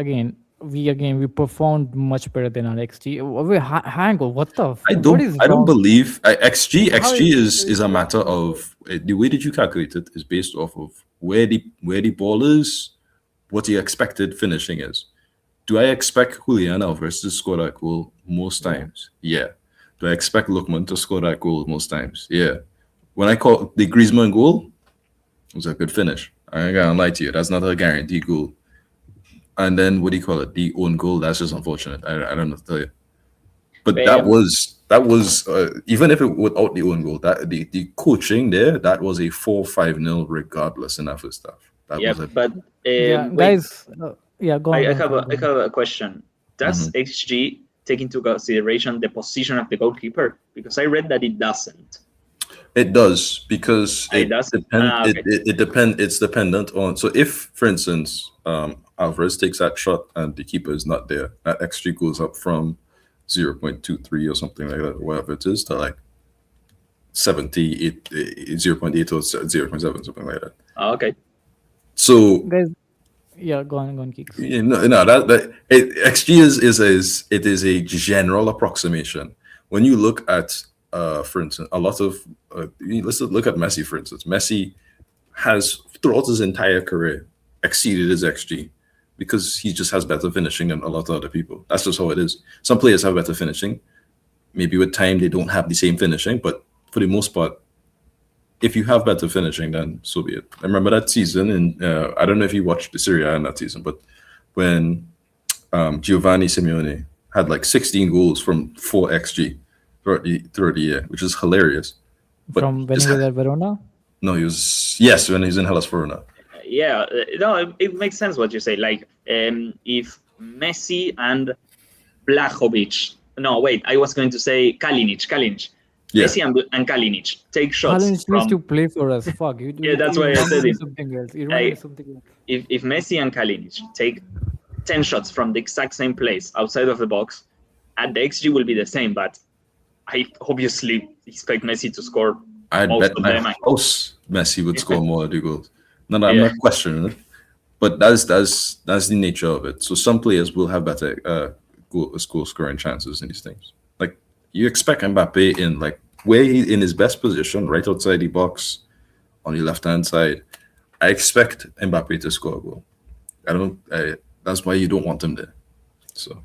We performed much better than our XG. Wait, hang on, what the? What is
I don't
wrong?
believe XG.
How
XG is a matter of the way that you calculate it is based off of where the ball is, what the expected finishing is. Do I expect Julián Álvarez to score that goal most
Yeah.
times? Yeah. Do I expect Lookman to score that goal most times? Yeah. When I call the Griezmann goal, it was a good finish. I ain't gonna lie to you. That's not a guaranteed goal. And then what do you call it? The own goal. That's just unfortunate. I don't know to tell you. But that
Um,
was even if it without the own goal, that the coaching there, that was a 4-5-0 regardless in that first half. That
yeah,
was a
but
Yeah,
wait,
guys. Yeah, go on.
I
Go on,
have
Frank, go
I
on.
have a question. Does XG take into consideration the position of the goalkeeper? Because I read that it doesn't.
It does because
It does? Okay.
it's dependent on. So if, for instance, Alvarez takes that shot and the keeper is not there, that XG goes up from 0.23 or something like that, whatever it is, to like 78, 0.8 or 0.7, something like that.
Oh, okay.
So
Guys, yeah, go on, Keeks.
no, XG is a general approximation. When you look at, for instance, a lot of let's look at Messi, for instance. Messi has throughout his entire career exceeded his XG because he just has better finishing than a lot of other people. That's just how it is. Some players have better finishing. Maybe with time they don't have the same finishing, but for the most part, if you have better finishing, then so be it. I remember that season, and I don't know if you watched the Serie A in that season, but when Giovanni Simeone had like 16 goals from 4 xG throughout the year, which is hilarious. But
From when he was at Verona?
no, when he was in Hellas Verona.
Yeah, no, it makes sense what you say. Like, if Messi and Blajovic, no, wait, I was going to say Kalinic.
Yeah.
Messi and Kalinic take shots
Kalinic
from.
used to play for us. Fuck.
Yeah, that's why I said it.
Something else. You reminded me something else.
If Messi and Kalinic take 10 shots from the exact same place outside of the box, and the XG will be the same, but I obviously expect Messi to score.
I'd
most
bet
of
my
them.
house Messi would score more of the goals. No, I'm not questioning it, but that's the nature of it. So some players will have better goal scoring chances in these things. Like you expect Mbappe in like where he in his best position, right outside the box, on the left hand side. I expect Mbappe to score a goal. That's why you don't want him there. So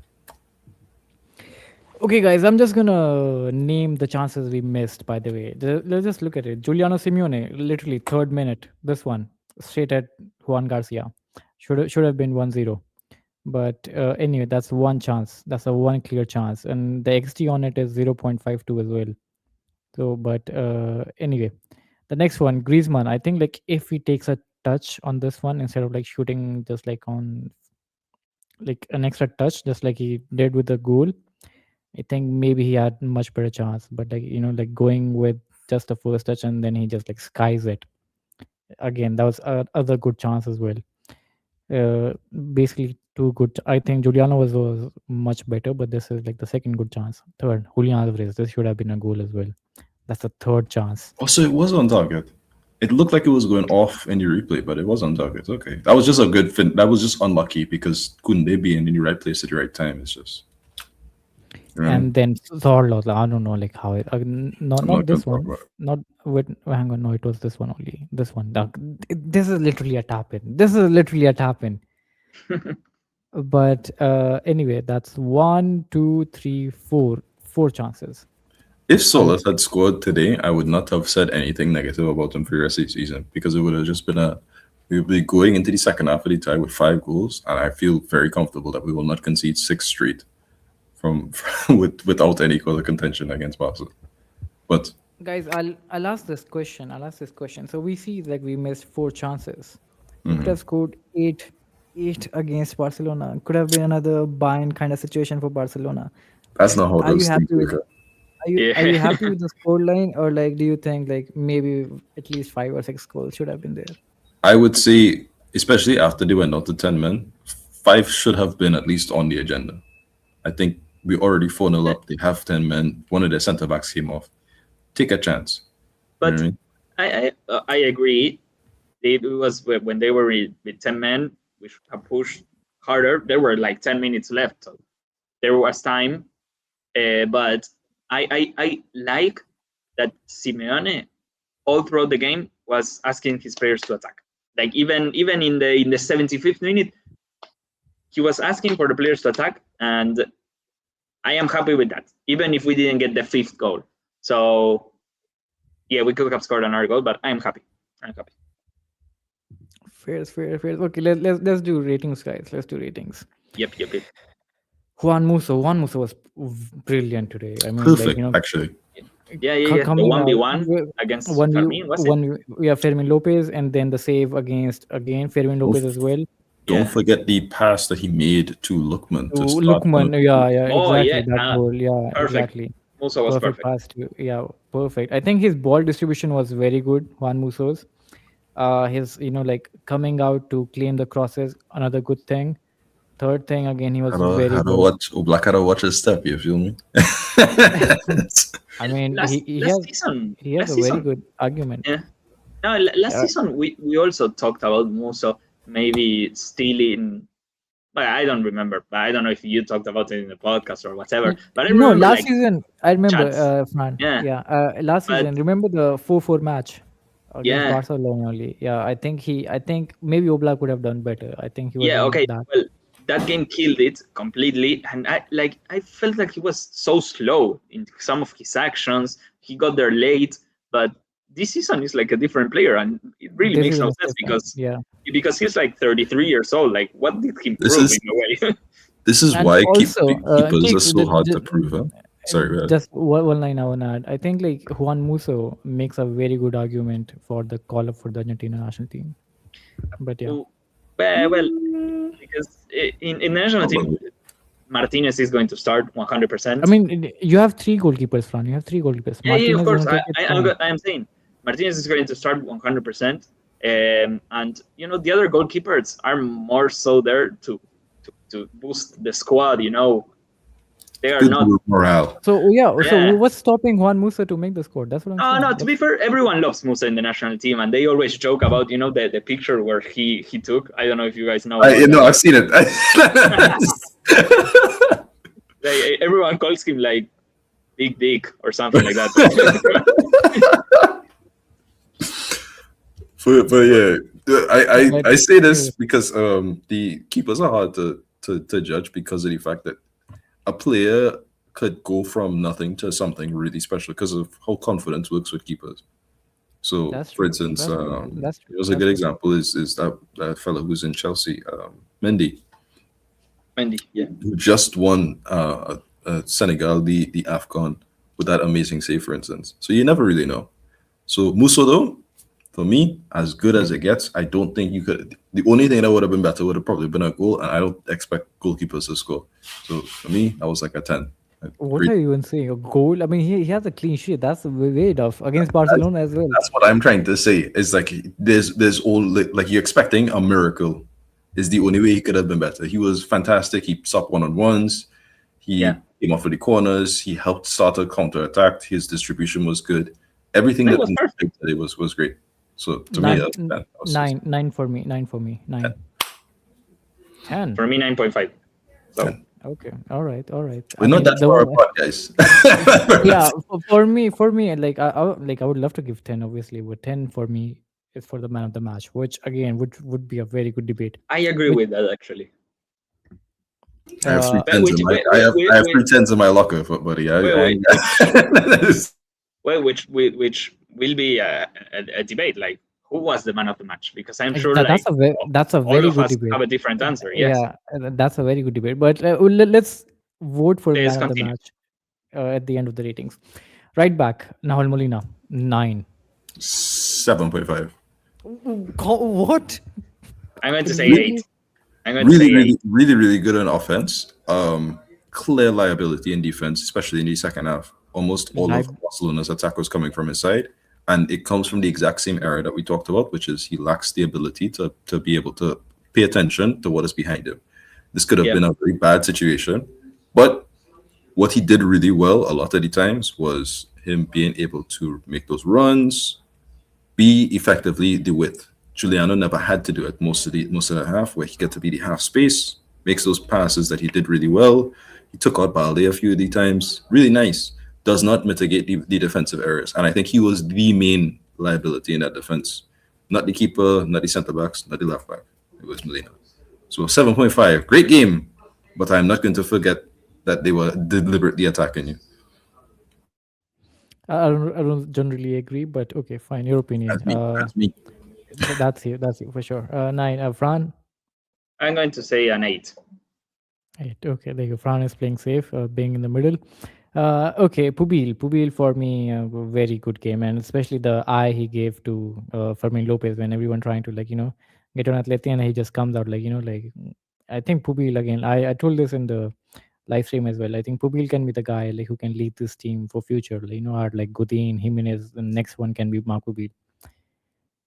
Okay, guys, I'm just gonna name the chances we missed. By the way, let's just look at it. Giuliano Simeone, literally 3rd minute. This one straight at Juan Garcia. Should have been 1-0. But anyway, that's one chance. That's a one clear chance, and the XG on it is 0.52 as well. So, but anyway, the next one, Griezmann. I think like if he takes a touch on this one instead of like shooting just like on like an extra touch, just like he did with the goal, I think maybe he had much better chance. But like like going with just the first touch and then he just like skies it. Again, that was other good chance as well. Basically two good. I think Juliano was much better, but this is like the second good chance. Third, Julián Álvarez. This should have been a goal as well. That's the third chance.
also it was on target. It looked like it was going off in the replay, but it was on target. Okay, that was just a good fin. That was just unlucky because Kunde being in the right place at the right time is just.
And then Zorlo, I don't know like how it. Not this one. Not with. Hang on, no, it was this one only. This one. This is literally a tap in. But anyway, that's 1, 2, 3, 4. 4 chances.
If Solis had scored today, I would not have said anything negative about him for the rest of the season because it would have just been we would be going into the second half of the tie with 5 goals, and I feel very comfortable that we will not concede 6 straight from without any other contention against Barca. But
Guys, I'll ask this question. So we see like we missed 4 chances. We could have scored 8 against Barcelona. Could have been another Bayern kind of situation for Barcelona.
that's not how
Are you
those
happy
things
with
work.
Are you happy with the scoreline, or like do you think like maybe at least 5 or 6 goals should have been there?
I would say, especially after they went out to 10 men, 5 should have been at least on the agenda. I think we already 4-0 up. They have 10 men. One of their centre backs came off. Take a chance.
But
You know what I mean?
I agree. It was when they were with 10 men, we should have pushed harder. There were like 10 minutes left, so there was time. But I like that Simeone all throughout the game was asking his players to attack. Like even in the 75th minute, he was asking for the players to attack, and I am happy with that. Even if we didn't get the 5th goal, so yeah, we could have scored another goal, but I'm happy.
Fair. Okay, let's do ratings, guys. Let's do ratings.
Yep.
Juan Musso was brilliant today. I mean,
Perfect,
like,
actually.
Yeah. The 1v1 against Fermin, was it?
Fermin Lopez, and then the save against Fermin Lopez as well.
Don't forget the pass that he made to Lookman.
Lookman, yeah,
Oh,
exactly.
yeah,
That goal, yeah,
perfect.
exactly.
Musso was perfect.
Pass to, yeah, perfect. I think his ball distribution was very good, Juan Musso's. His, like coming out to claim the crosses, another good thing. Third thing again, he was
How
very
to
good.
watch Black how to watch his step, you feel me?
I mean,
Last season,
he has
last
a very
season,
good argument.
yeah. No, last
Uh,
season we also talked about Muso maybe stealing. But I don't remember. But I don't know if you talked about it in the podcast or whatever. But I
no,
remember
last
like
season I remember,
chats.
Fran.
Yeah,
Yeah, last
but
season. Remember the 4-4 match against
yeah,
Barcelona only. Yeah, I think maybe Oblak would have done better. I think he was
yeah.
in
Okay,
that.
well, that game killed it completely, and I felt like he was so slow in some of his actions. He got there late, but this season is like a different player, and it really
This
makes
season
no
is
sense
different. Yeah,
because he's like 33 years old. Like, what did he
This
improve
is
in a way?
this is
and
why
also,
keepers are
Cheeks,
so hard to prove. Huh? Sorry, go ahead.
just one line I want to add. I think like Juan Musso makes a very good argument for the call up for the Argentina national team. But yeah,
Well, because in the national team,
Probably.
Martinez is going to start 100%.
I mean, you have three goalkeepers, Fran. You have three goalkeepers.
Yeah, of
Martinez is
course.
going to take it. Fine.
I am saying Martinez is going to start 100%. And the other goalkeepers are more so there to boost the squad. They are
Good
not.
morale.
So yeah, so
Yeah.
what's stopping Juan Musso to make the score? That's what I'm
Oh
saying.
no! To be fair, everyone loves Musa in the national team, and they always joke about the picture where he took. I don't know if you guys know. About that.
I've seen it.
Everyone calls him like Big Dick or something like that.
but yeah, I say this
But-
because the keepers are hard to judge because of the fact that a player could go from nothing to something really special because of how confidence works with keepers. So,
That's
for
true.
instance,
That's true. That's true.
here's a good example is that fellow who's in Chelsea, Mendy,
Mendy, yeah.
who just won Senegal the AFCON with that amazing save, for instance. So you never really know. So Musso, though, for me, as good as it gets, I don't think you could. The only thing that would have been better would have probably been a goal, and I don't expect goalkeepers to score. So for me, I was like a 10.
What are you even saying? A goal? I mean, he has a clean sheet. That's way enough against Barcelona as well.
That's what I'm trying to say. Is like there's all like you're expecting a miracle. Is the only way he could have been better. He was fantastic. He stopped one-on-ones. He came off of the corners. He helped start a counter-attack. His distribution was good. Everything
That
that
was perfect.
it was great. So to
Nine,
me, that's 10. That was
nine for me. 9. 10.
For me, 9.5. So
10.
Okay. All right.
We're not that far apart, guys.
Yeah. For me, like I would love to give 10, obviously, but 10 for me is for the man of the match, which again would be a very good debate.
I agree with that actually.
I have three
Uh,
tens
which-
in my
wait,
I have
wait,
I have
wait.
3 tens in my locker, buddy.
Wait. Well, which will be a debate. Like, who was the man of the match? Because I'm sure
that's a
all
very
of
good
us
debate.
have a different answer. Yes.
Yeah, that's a very good debate. But let's vote for
Let's
man of the
continue.
match at the end of the ratings. Right back, Nahuel Molina, 9.
7.5.
What?
I'm going to say
Really?
8. I'm going to say 8.
Really good on offense. Clear liability in defense, especially in the second half. Almost all of Barcelona's attack was coming from his side, and it comes from the exact same area that we talked about, which is he lacks the ability to be able to pay attention to what is behind him. This could have been a very bad situation, but what he did really well a lot of the times was him being able to make those runs, be effectively the width. Giuliano never had to do it most of the half, where he got to be the half space, makes those passes that he did really well. He took out Balde a few of the times, really nice. Does not mitigate the defensive errors, and I think he was the main liability in that defense. Not the keeper, not the centre backs, not the left back. It was Molina. So 7.5, great game, but I'm not going to forget that they were deliberately attacking you.
I don't generally agree, but okay, fine. Your opinion.
That's me.
That's you for sure. 9. Fran.
I'm going to say an 8.
8. Okay, there you go. Fran is playing safe, being in the middle. Okay, Pubil for me, a very good game, and especially the eye he gave to Fermin Lopez when everyone trying to get on Atleti, and he just comes out I think Pubil again. I told this in the live stream as well. I think Pubil can be the guy who can lead this team for future. Or like Godin, Jimenez. The next one can be Mark Pubil.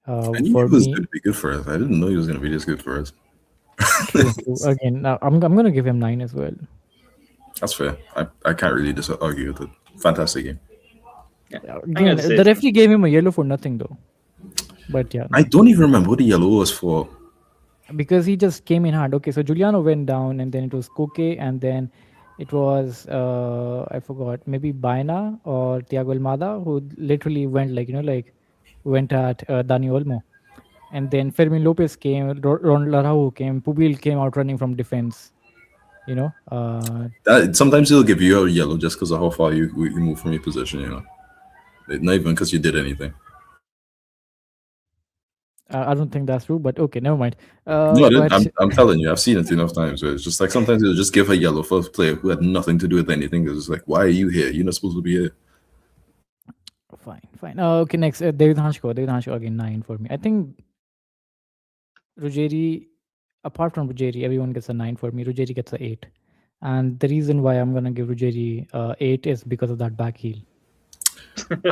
I knew
For
he was
me,
going to be good for us. I didn't know he was going to be this good for us.
True, true. Again, now I'm gonna give him 9 as well.
That's fair. I can't really argue with it. Fantastic game.
Yeah, I'm
Again,
going to say
the
same.
referee gave him a yellow for nothing though. But yeah,
I don't even remember what the yellow was for.
because he just came in hard. Okay, so Giuliano went down, and then it was Koke, and then it was I forgot, maybe Baina or Thiago Almada, who literally went like went at Dani Olmo, and then Fermin Lopez came, Ron Larau came, Pubil came out running from defense. You know,
Sometimes he'll give you a yellow just because of how far you move from your position. Not even because you did anything.
I don't think that's true, but okay, never mind.
No, I didn't.
But
I'm telling you, I've seen it enough times. Where it's just like sometimes he'll just give a yellow for a player who had nothing to do with anything. It's just like, why are you here? You're not supposed to be here.
fine, fine. Okay, next, David Hanshko. David Hanshko again 9 for me. I think Ruggeri, apart from Ruggeri, everyone gets a 9 for me. Ruggeri gets a 8, and the reason why I'm gonna give Ruggeri 8 is because of that back heel.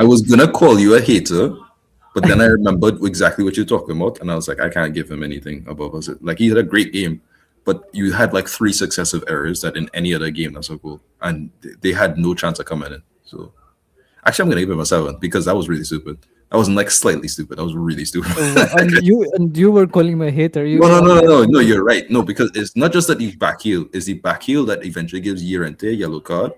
I was gonna call you a hater, but then I remembered exactly what you're talking about, and I was like, I can't give him anything above us. Like he had a great game, but you had like 3 successive errors that in any other game that's so cool, and they had no chance of coming in. So actually, I'm gonna give him a 7 because that was really stupid. I wasn't like slightly stupid. I was really stupid.
And you were calling me a hater.
No. You're right. No, because it's not just that he back heel. It's the back heel that eventually gives Llorente a yellow card,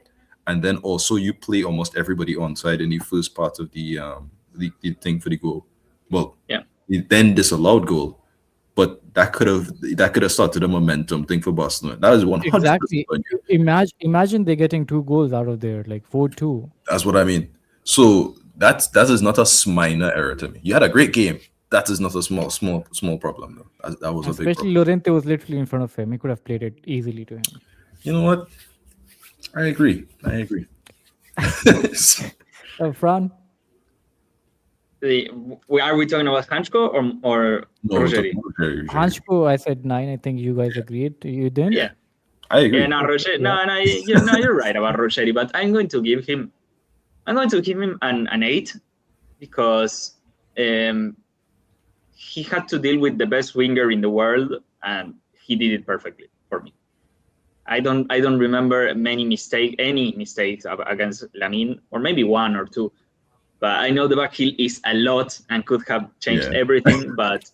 and then also you play almost everybody onside in the first part of the thing for the goal. Well,
Yeah.
the then disallowed goal, but that could have started a momentum thing for Barcelona. That is 100%
Exactly.
on you.
Imagine they're getting 2 goals out of there, like 4-2.
That's what I mean. So that is not a minor error to me. You had a great game. That is not a small problem though. That was a big
Especially
problem.
Lorente was literally in front of him. He could have played it easily to him.
You know what? I agree.
Fran?
Are we talking about Hanchko or
No,
Ruggeri?
Hanchko, I said 9. I think you guys agreed. You didn't?
Yeah.
I agree.
Yeah, no, Ruggeri. No, you're right about Ruggeri, but I'm going to give him an 8 because he had to deal with the best winger in the world, and he did it perfectly for me. I don't remember any mistakes against Lamine, or maybe 1 or 2. But I know the back heel is a lot and could have changed everything. But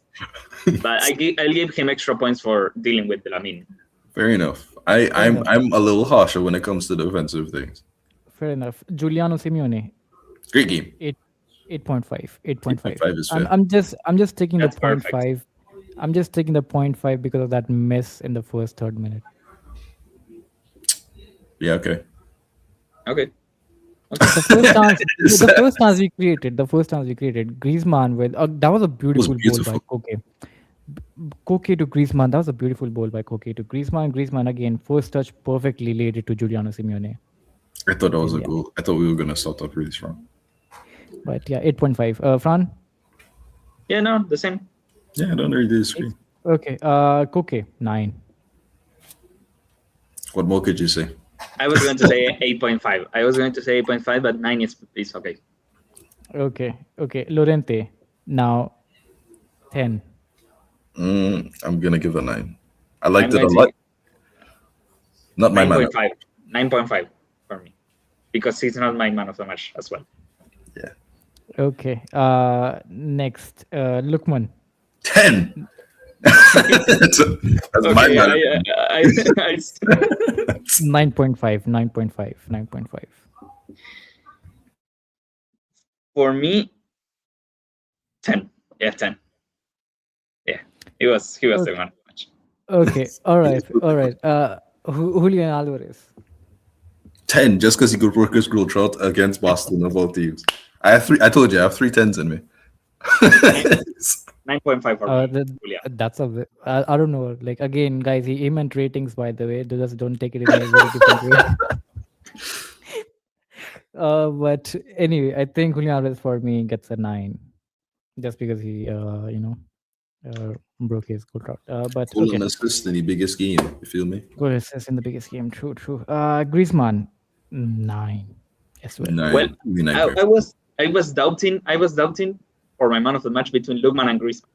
I'll give him extra points for dealing with Lamine.
Fair enough. I'm a little harsher when it comes to defensive things.
Fair enough. Giuliano Simeone.
Great game.
8.5.
8.5 is fair.
I'm just taking
That's
the
perfect.
0.5. I'm just taking the 0.5 because of that miss in the first third minute.
Yeah, okay.
Okay.
The first chance we created, Griezmann with that was a beautiful ball by Koke. Koke to Griezmann, that was a beautiful ball by Koke to Griezmann. Griezmann again, first touch perfectly laid it to Giuliano Simeone.
I thought that was a goal. I thought we were gonna start off really strong.
But yeah, 8.5. Fran?
Yeah, no, the same.
Yeah, I don't really disagree.
Okay. Koke, 9.
What more could you say?
I was going to say 8.5. But 9 is okay.
Okay. Lorente, now 10.
I'm gonna give it a 9. I liked it a lot. Not my man.
9.5 for me, because he's not my man of the match as well.
Yeah.
Okay. Next, Lookman.
10. That's my man.
9.5.
For me, 10. Yeah, 10. Yeah, he was the man of the match.
Okay. All right. Julián Álvarez.
10, just because he could work his growth out against Barcelona of all teams. I told you I have 3 10s in me.
9.5 for me.
That's a bit, I don't know. Like again, guys, he meant ratings, by the way. Just don't take it in a very different way. But anyway, I think Julián Álvarez for me gets a 9, just because he broke his goal route. But
Goal
okay.
and assist in the biggest game. You feel me?
Goal assist in the biggest game. True. Griezmann, 9 as well.
9.
Well,
Maybe 9.
I was doubting for my man of the match between Lookman and Griezmann.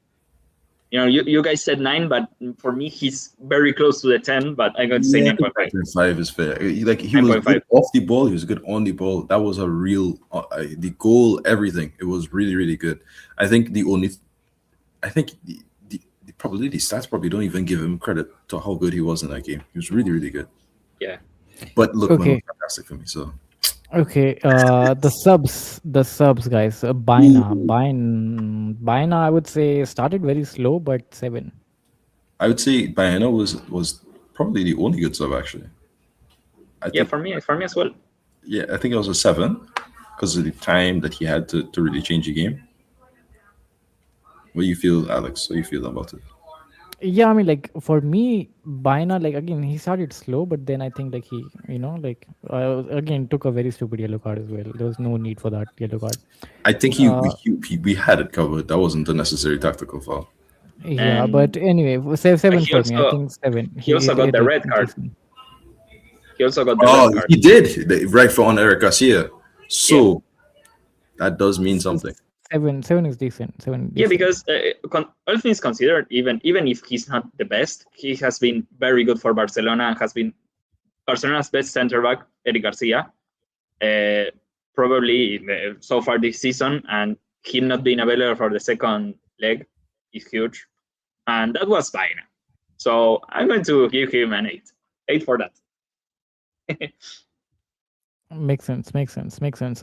you guys said 9, but for me he's very close to the 10. But I'm going to say
Yeah,
9.5.
5 is fair. Like he was
9.5.
good off the ball, he was good on the ball. That was a real the goal, everything. It was really, really good. I think probably the stats probably don't even give him credit to how good he was in that game. He was really, really good.
Yeah.
But Lookman
Okay.
was fantastic for me. So
Okay, the subs, guys. Baina, I would say started very slow, but 7.
I would say Bayana was probably the only good sub actually. I
Yeah,
think
for me as well.
yeah, I think it was a 7 because of the time that he had to really change the game. What do you feel, Alex? What do you feel about it?
Yeah, I mean, like for me, Baina, like again, he started slow, but then I think like he, again took a very stupid yellow card as well. There was no need for that yellow card.
I think
Uh,
we had it covered. That wasn't a necessary tactical foul.
Yeah,
And
but anyway, 7
he
for me. I
also
think 7.
he also got
did
the
it
red card.
decent.
He also got the
Oh,
red card.
he did right for on Eric Garcia. So that does mean something.
7 is decent. 7.
Yeah,
Decent.
because all things considered, even if he's not the best, he has been very good for Barcelona and has been Barcelona's best center back, Eric Garcia, probably so far this season, and him not being available for the second leg is huge, and that was fine. So I'm going to give him an 8. 8 for that.
Makes sense.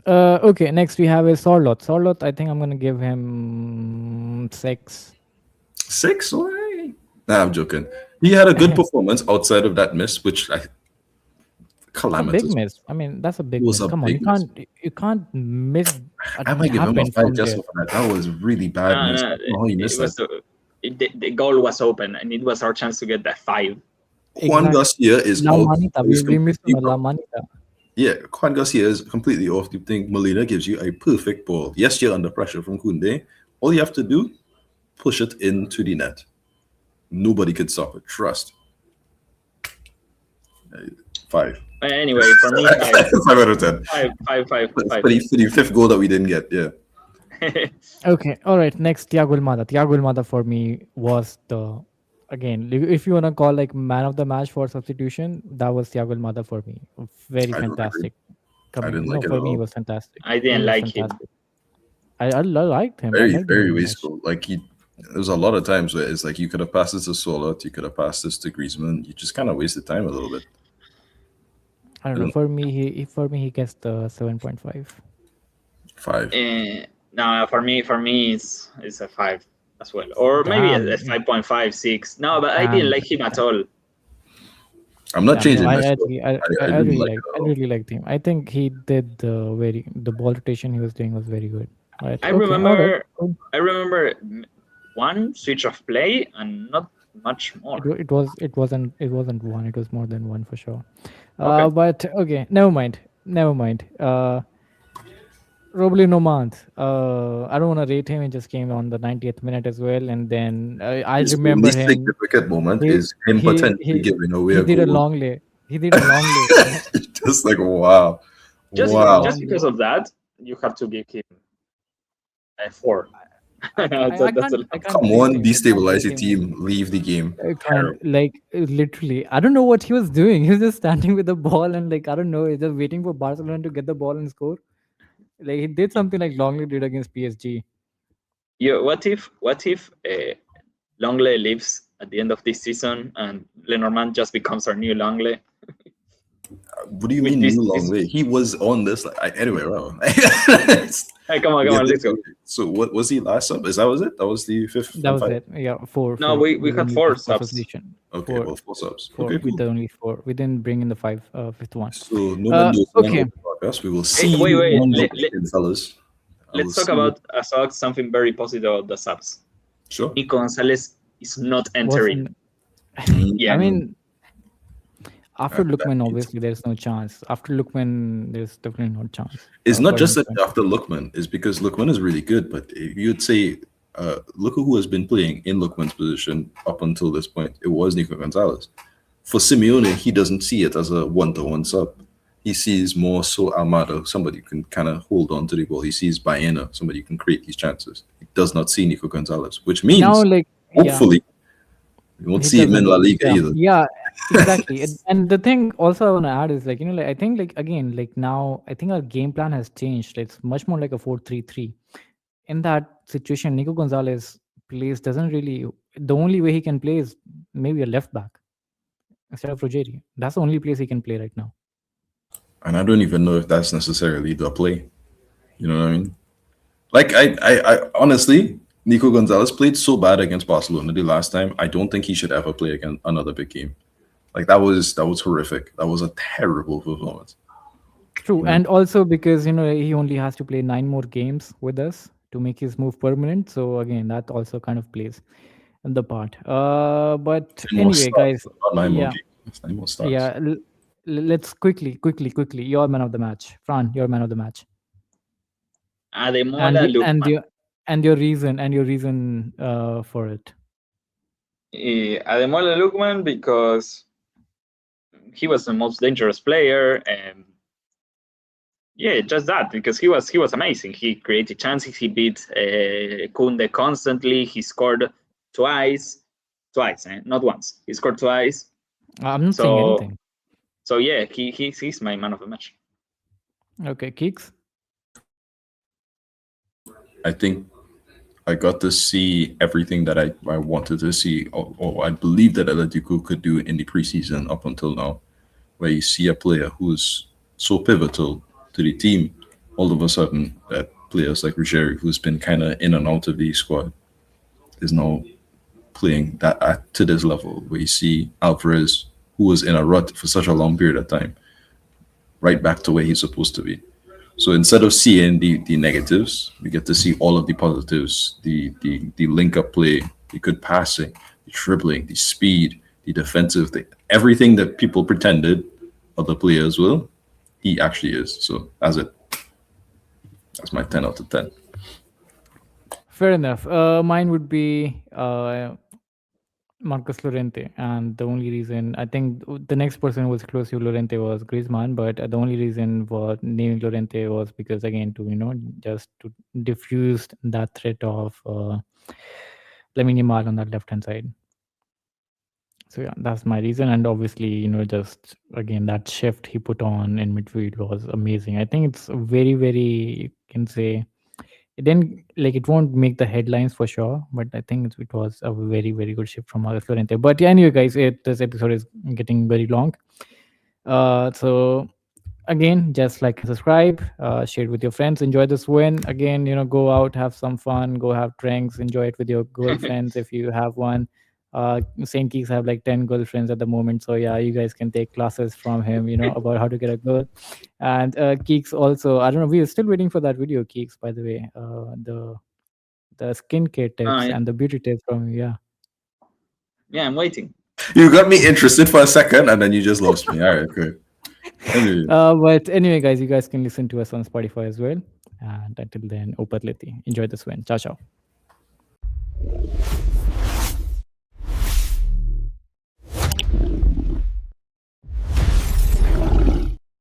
Okay, next we have a Sorloth. Sorloth, I think I'm gonna give him 6.
6? Why? Nah, I'm joking. He had a good performance outside of that miss, which
A big
calamitous.
miss. I mean, that's a big
It was
miss.
a
Come on,
big
you can't miss.
I might give him a
happened
5
from
just
there.
for that. That was really bad miss. I don't know how he missed that.
The goal was open, and it was our chance to get that 5.
Juan
Exactly.
Garcia is
La
out.
Manita. We missed on La Manita.
Yeah, Juan Garcia is completely off. You think Molina gives you a perfect ball. Yes, you're under pressure from Koundé. All you have to do, push it into the net. Nobody could stop it. Trust. 5.
Anyway, for me, 5.
5 out of 10.
5.
For the 5th goal that we didn't get, yeah.
Okay, all right. Next, Thiago Almada. Thiago Almada for me was again, if you wanna call like man of the match for substitution, that was Thiago Almada for me. Very
I don't
fantastic.
I didn't
No,
like it
for
at
me, it
all.
was fantastic.
I didn't
He was
like him.
fantastic. I liked him. I
Very,
liked him
very
very much.
wasteful. Like there's a lot of times where it's like you could have passed this to Solot, you could have passed this to Griezmann. You just kind of wasted time a little bit.
I don't know. For me, he gets the 7.5.
5.
No, for me, it's a 5 as well, or maybe a
Damn.
5.5, 6. No, but I didn't
Damn.
like him at all.
I'm not
Yeah,
changing
no,
this.
I
I didn't like it at
I
all.
really liked him. I think he did the ball rotation he was doing was very good. Right.
I
Okay,
remember
all right, cool.
I remember one switch of play and not much more.
It wasn't one. It was more than one for sure.
Okay.
But okay, never mind. Robly Nomad. I don't want to rate him. He just came on the 90th minute as well, and then I
His
remember
only
him.
significant moment
He-
is him
he-
potentially
he-
giving away
He
a
did a
goal.
long lay.
Just like wow.
Just
Wow.
just because of that, you have to give him a 4.
I
That's
can't
Come
rate
on,
him.
destabilize
I
your
can't rate him.
team, leave the game.
I can't, like literally. I don't know what he was doing. He was just standing with the ball and like I don't know, he's just waiting for Barcelona to get the ball and score. Like he did something like Longley did against PSG.
what if Longley leaves at the end of this season and Lenormand just becomes our new Longley?
What do you
With
mean
this-
new long
this-
way? He was on this anyway, wow.
Hey, come on, let's go.
So what was he last sub? That was it? That was the 5th?
That was it. Yeah, 4.
No, we had
only
4
for
subs.
position.
Okay,
Four.
well, 4 subs.
4.
Okay,
We
cool.
did only 4. We didn't bring in the 5th one.
So no one knows
okay.
podcast. We will see
wait,
you on
let-
the weekend, fellas.
Let's talk about something very positive about the subs.
Sure.
Nico Gonzalez is not entering. Yeah,
I mean, after
That
Lookman,
means-
obviously there's no chance. After Lookman, there's definitely no chance.
It's not
for
just
him
that
to-
after Lookman, it's because Lookman is really good. But if you'd say, look who has been playing in Lookman's position up until this point. It was Nico Gonzalez. For Simeone, he doesn't see it as a one-to-one sub. He sees more so Almada, somebody who can kind of hold on to the ball. He sees Baena, somebody who can create these chances. He does not see Nico Gonzalez, which means
now, like Yeah,
Hopefully, we won't
he
see him in
doesn't.
La Liga
Yeah,
either.
yeah, exactly. And the thing also I want to add is like, like I think like again like now I think our game plan has changed. It's much more like a 4-3-3. In that situation, Nico Gonzalez plays doesn't really. The only way he can play is maybe a left back instead of Rogeri. That's the only place he can play right now.
And I don't even know if that's necessarily the play. You know what I mean? Like I honestly, Nico Gonzalez played so bad against Barcelona the last time. I don't think he should ever play again another big game. Like that was horrific. That was a terrible performance.
True,
You know?
and also because he only has to play 9 more games with us to make his move permanent. So again, that also kind of plays the part. But
10 more
anyway,
starts,
guys,
not 9 more
yeah,
games. 9 more starts.
yeah. Let's quickly. Your man of the match, Fran. Your man of the match, and
Ademola
the, and
Lookman.
your and your reason for it.
Ademola Lookman because he was the most dangerous player, and yeah, just that because he was amazing. He created chances. He beat Kunde constantly. He scored twice, not once. He scored twice.
I'm not saying
So
anything.
so yeah, he's my man of the match.
Okay, Kicks.
I think I got to see everything that I wanted to see, or I believe that Atletico could do in the preseason up until now, where you see a player who's so pivotal to the team, all of a sudden that players like Ruggieri, who's been kind of in and out of the squad, is now playing that to this level, where you see Alvarez, who was in a rut for such a long period of time, right back to where he's supposed to be. So instead of seeing the negatives, we get to see all of the positives, the link up play, the good passing, the dribbling, the speed, the defensive thing, everything that people pretended other players will, he actually is. So that's my 10 out of 10.
Fair enough. Mine would be Marcus Llorente, and the only reason I think the next person who was close to Llorente was Griezmann, but the only reason for naming Llorente was because again to just to diffuse that threat of Lamine Yamal on that left hand side. So yeah, that's my reason, and obviously just again that shift he put on in midfield was amazing. I think it's very you can say it didn't like it won't make the headlines for sure, but I think it was a very good shift from Marcus Llorente. But yeah, anyway, guys, this episode is getting very long. So again, just like and subscribe, share it with your friends, enjoy this win. Again, go out, have some fun, go have drinks, enjoy it with your girlfriends if you have one. Saint Keeks have like 10 girlfriends at the moment, so yeah, you guys can take classes from him, about how to get a girl. And Keeks also, I don't know, we are still waiting for that video, Keeks, by the way. The skincare tips
Yeah.
and the beauty tips from you, yeah.
Yeah, I'm waiting.
You got me interested for a second, and then you just lost me. All right, okay. Anyway.
But anyway, guys, you guys can listen to us on Spotify as well. And until then, Opa Atleti. Enjoy this win. Ciao, ciao.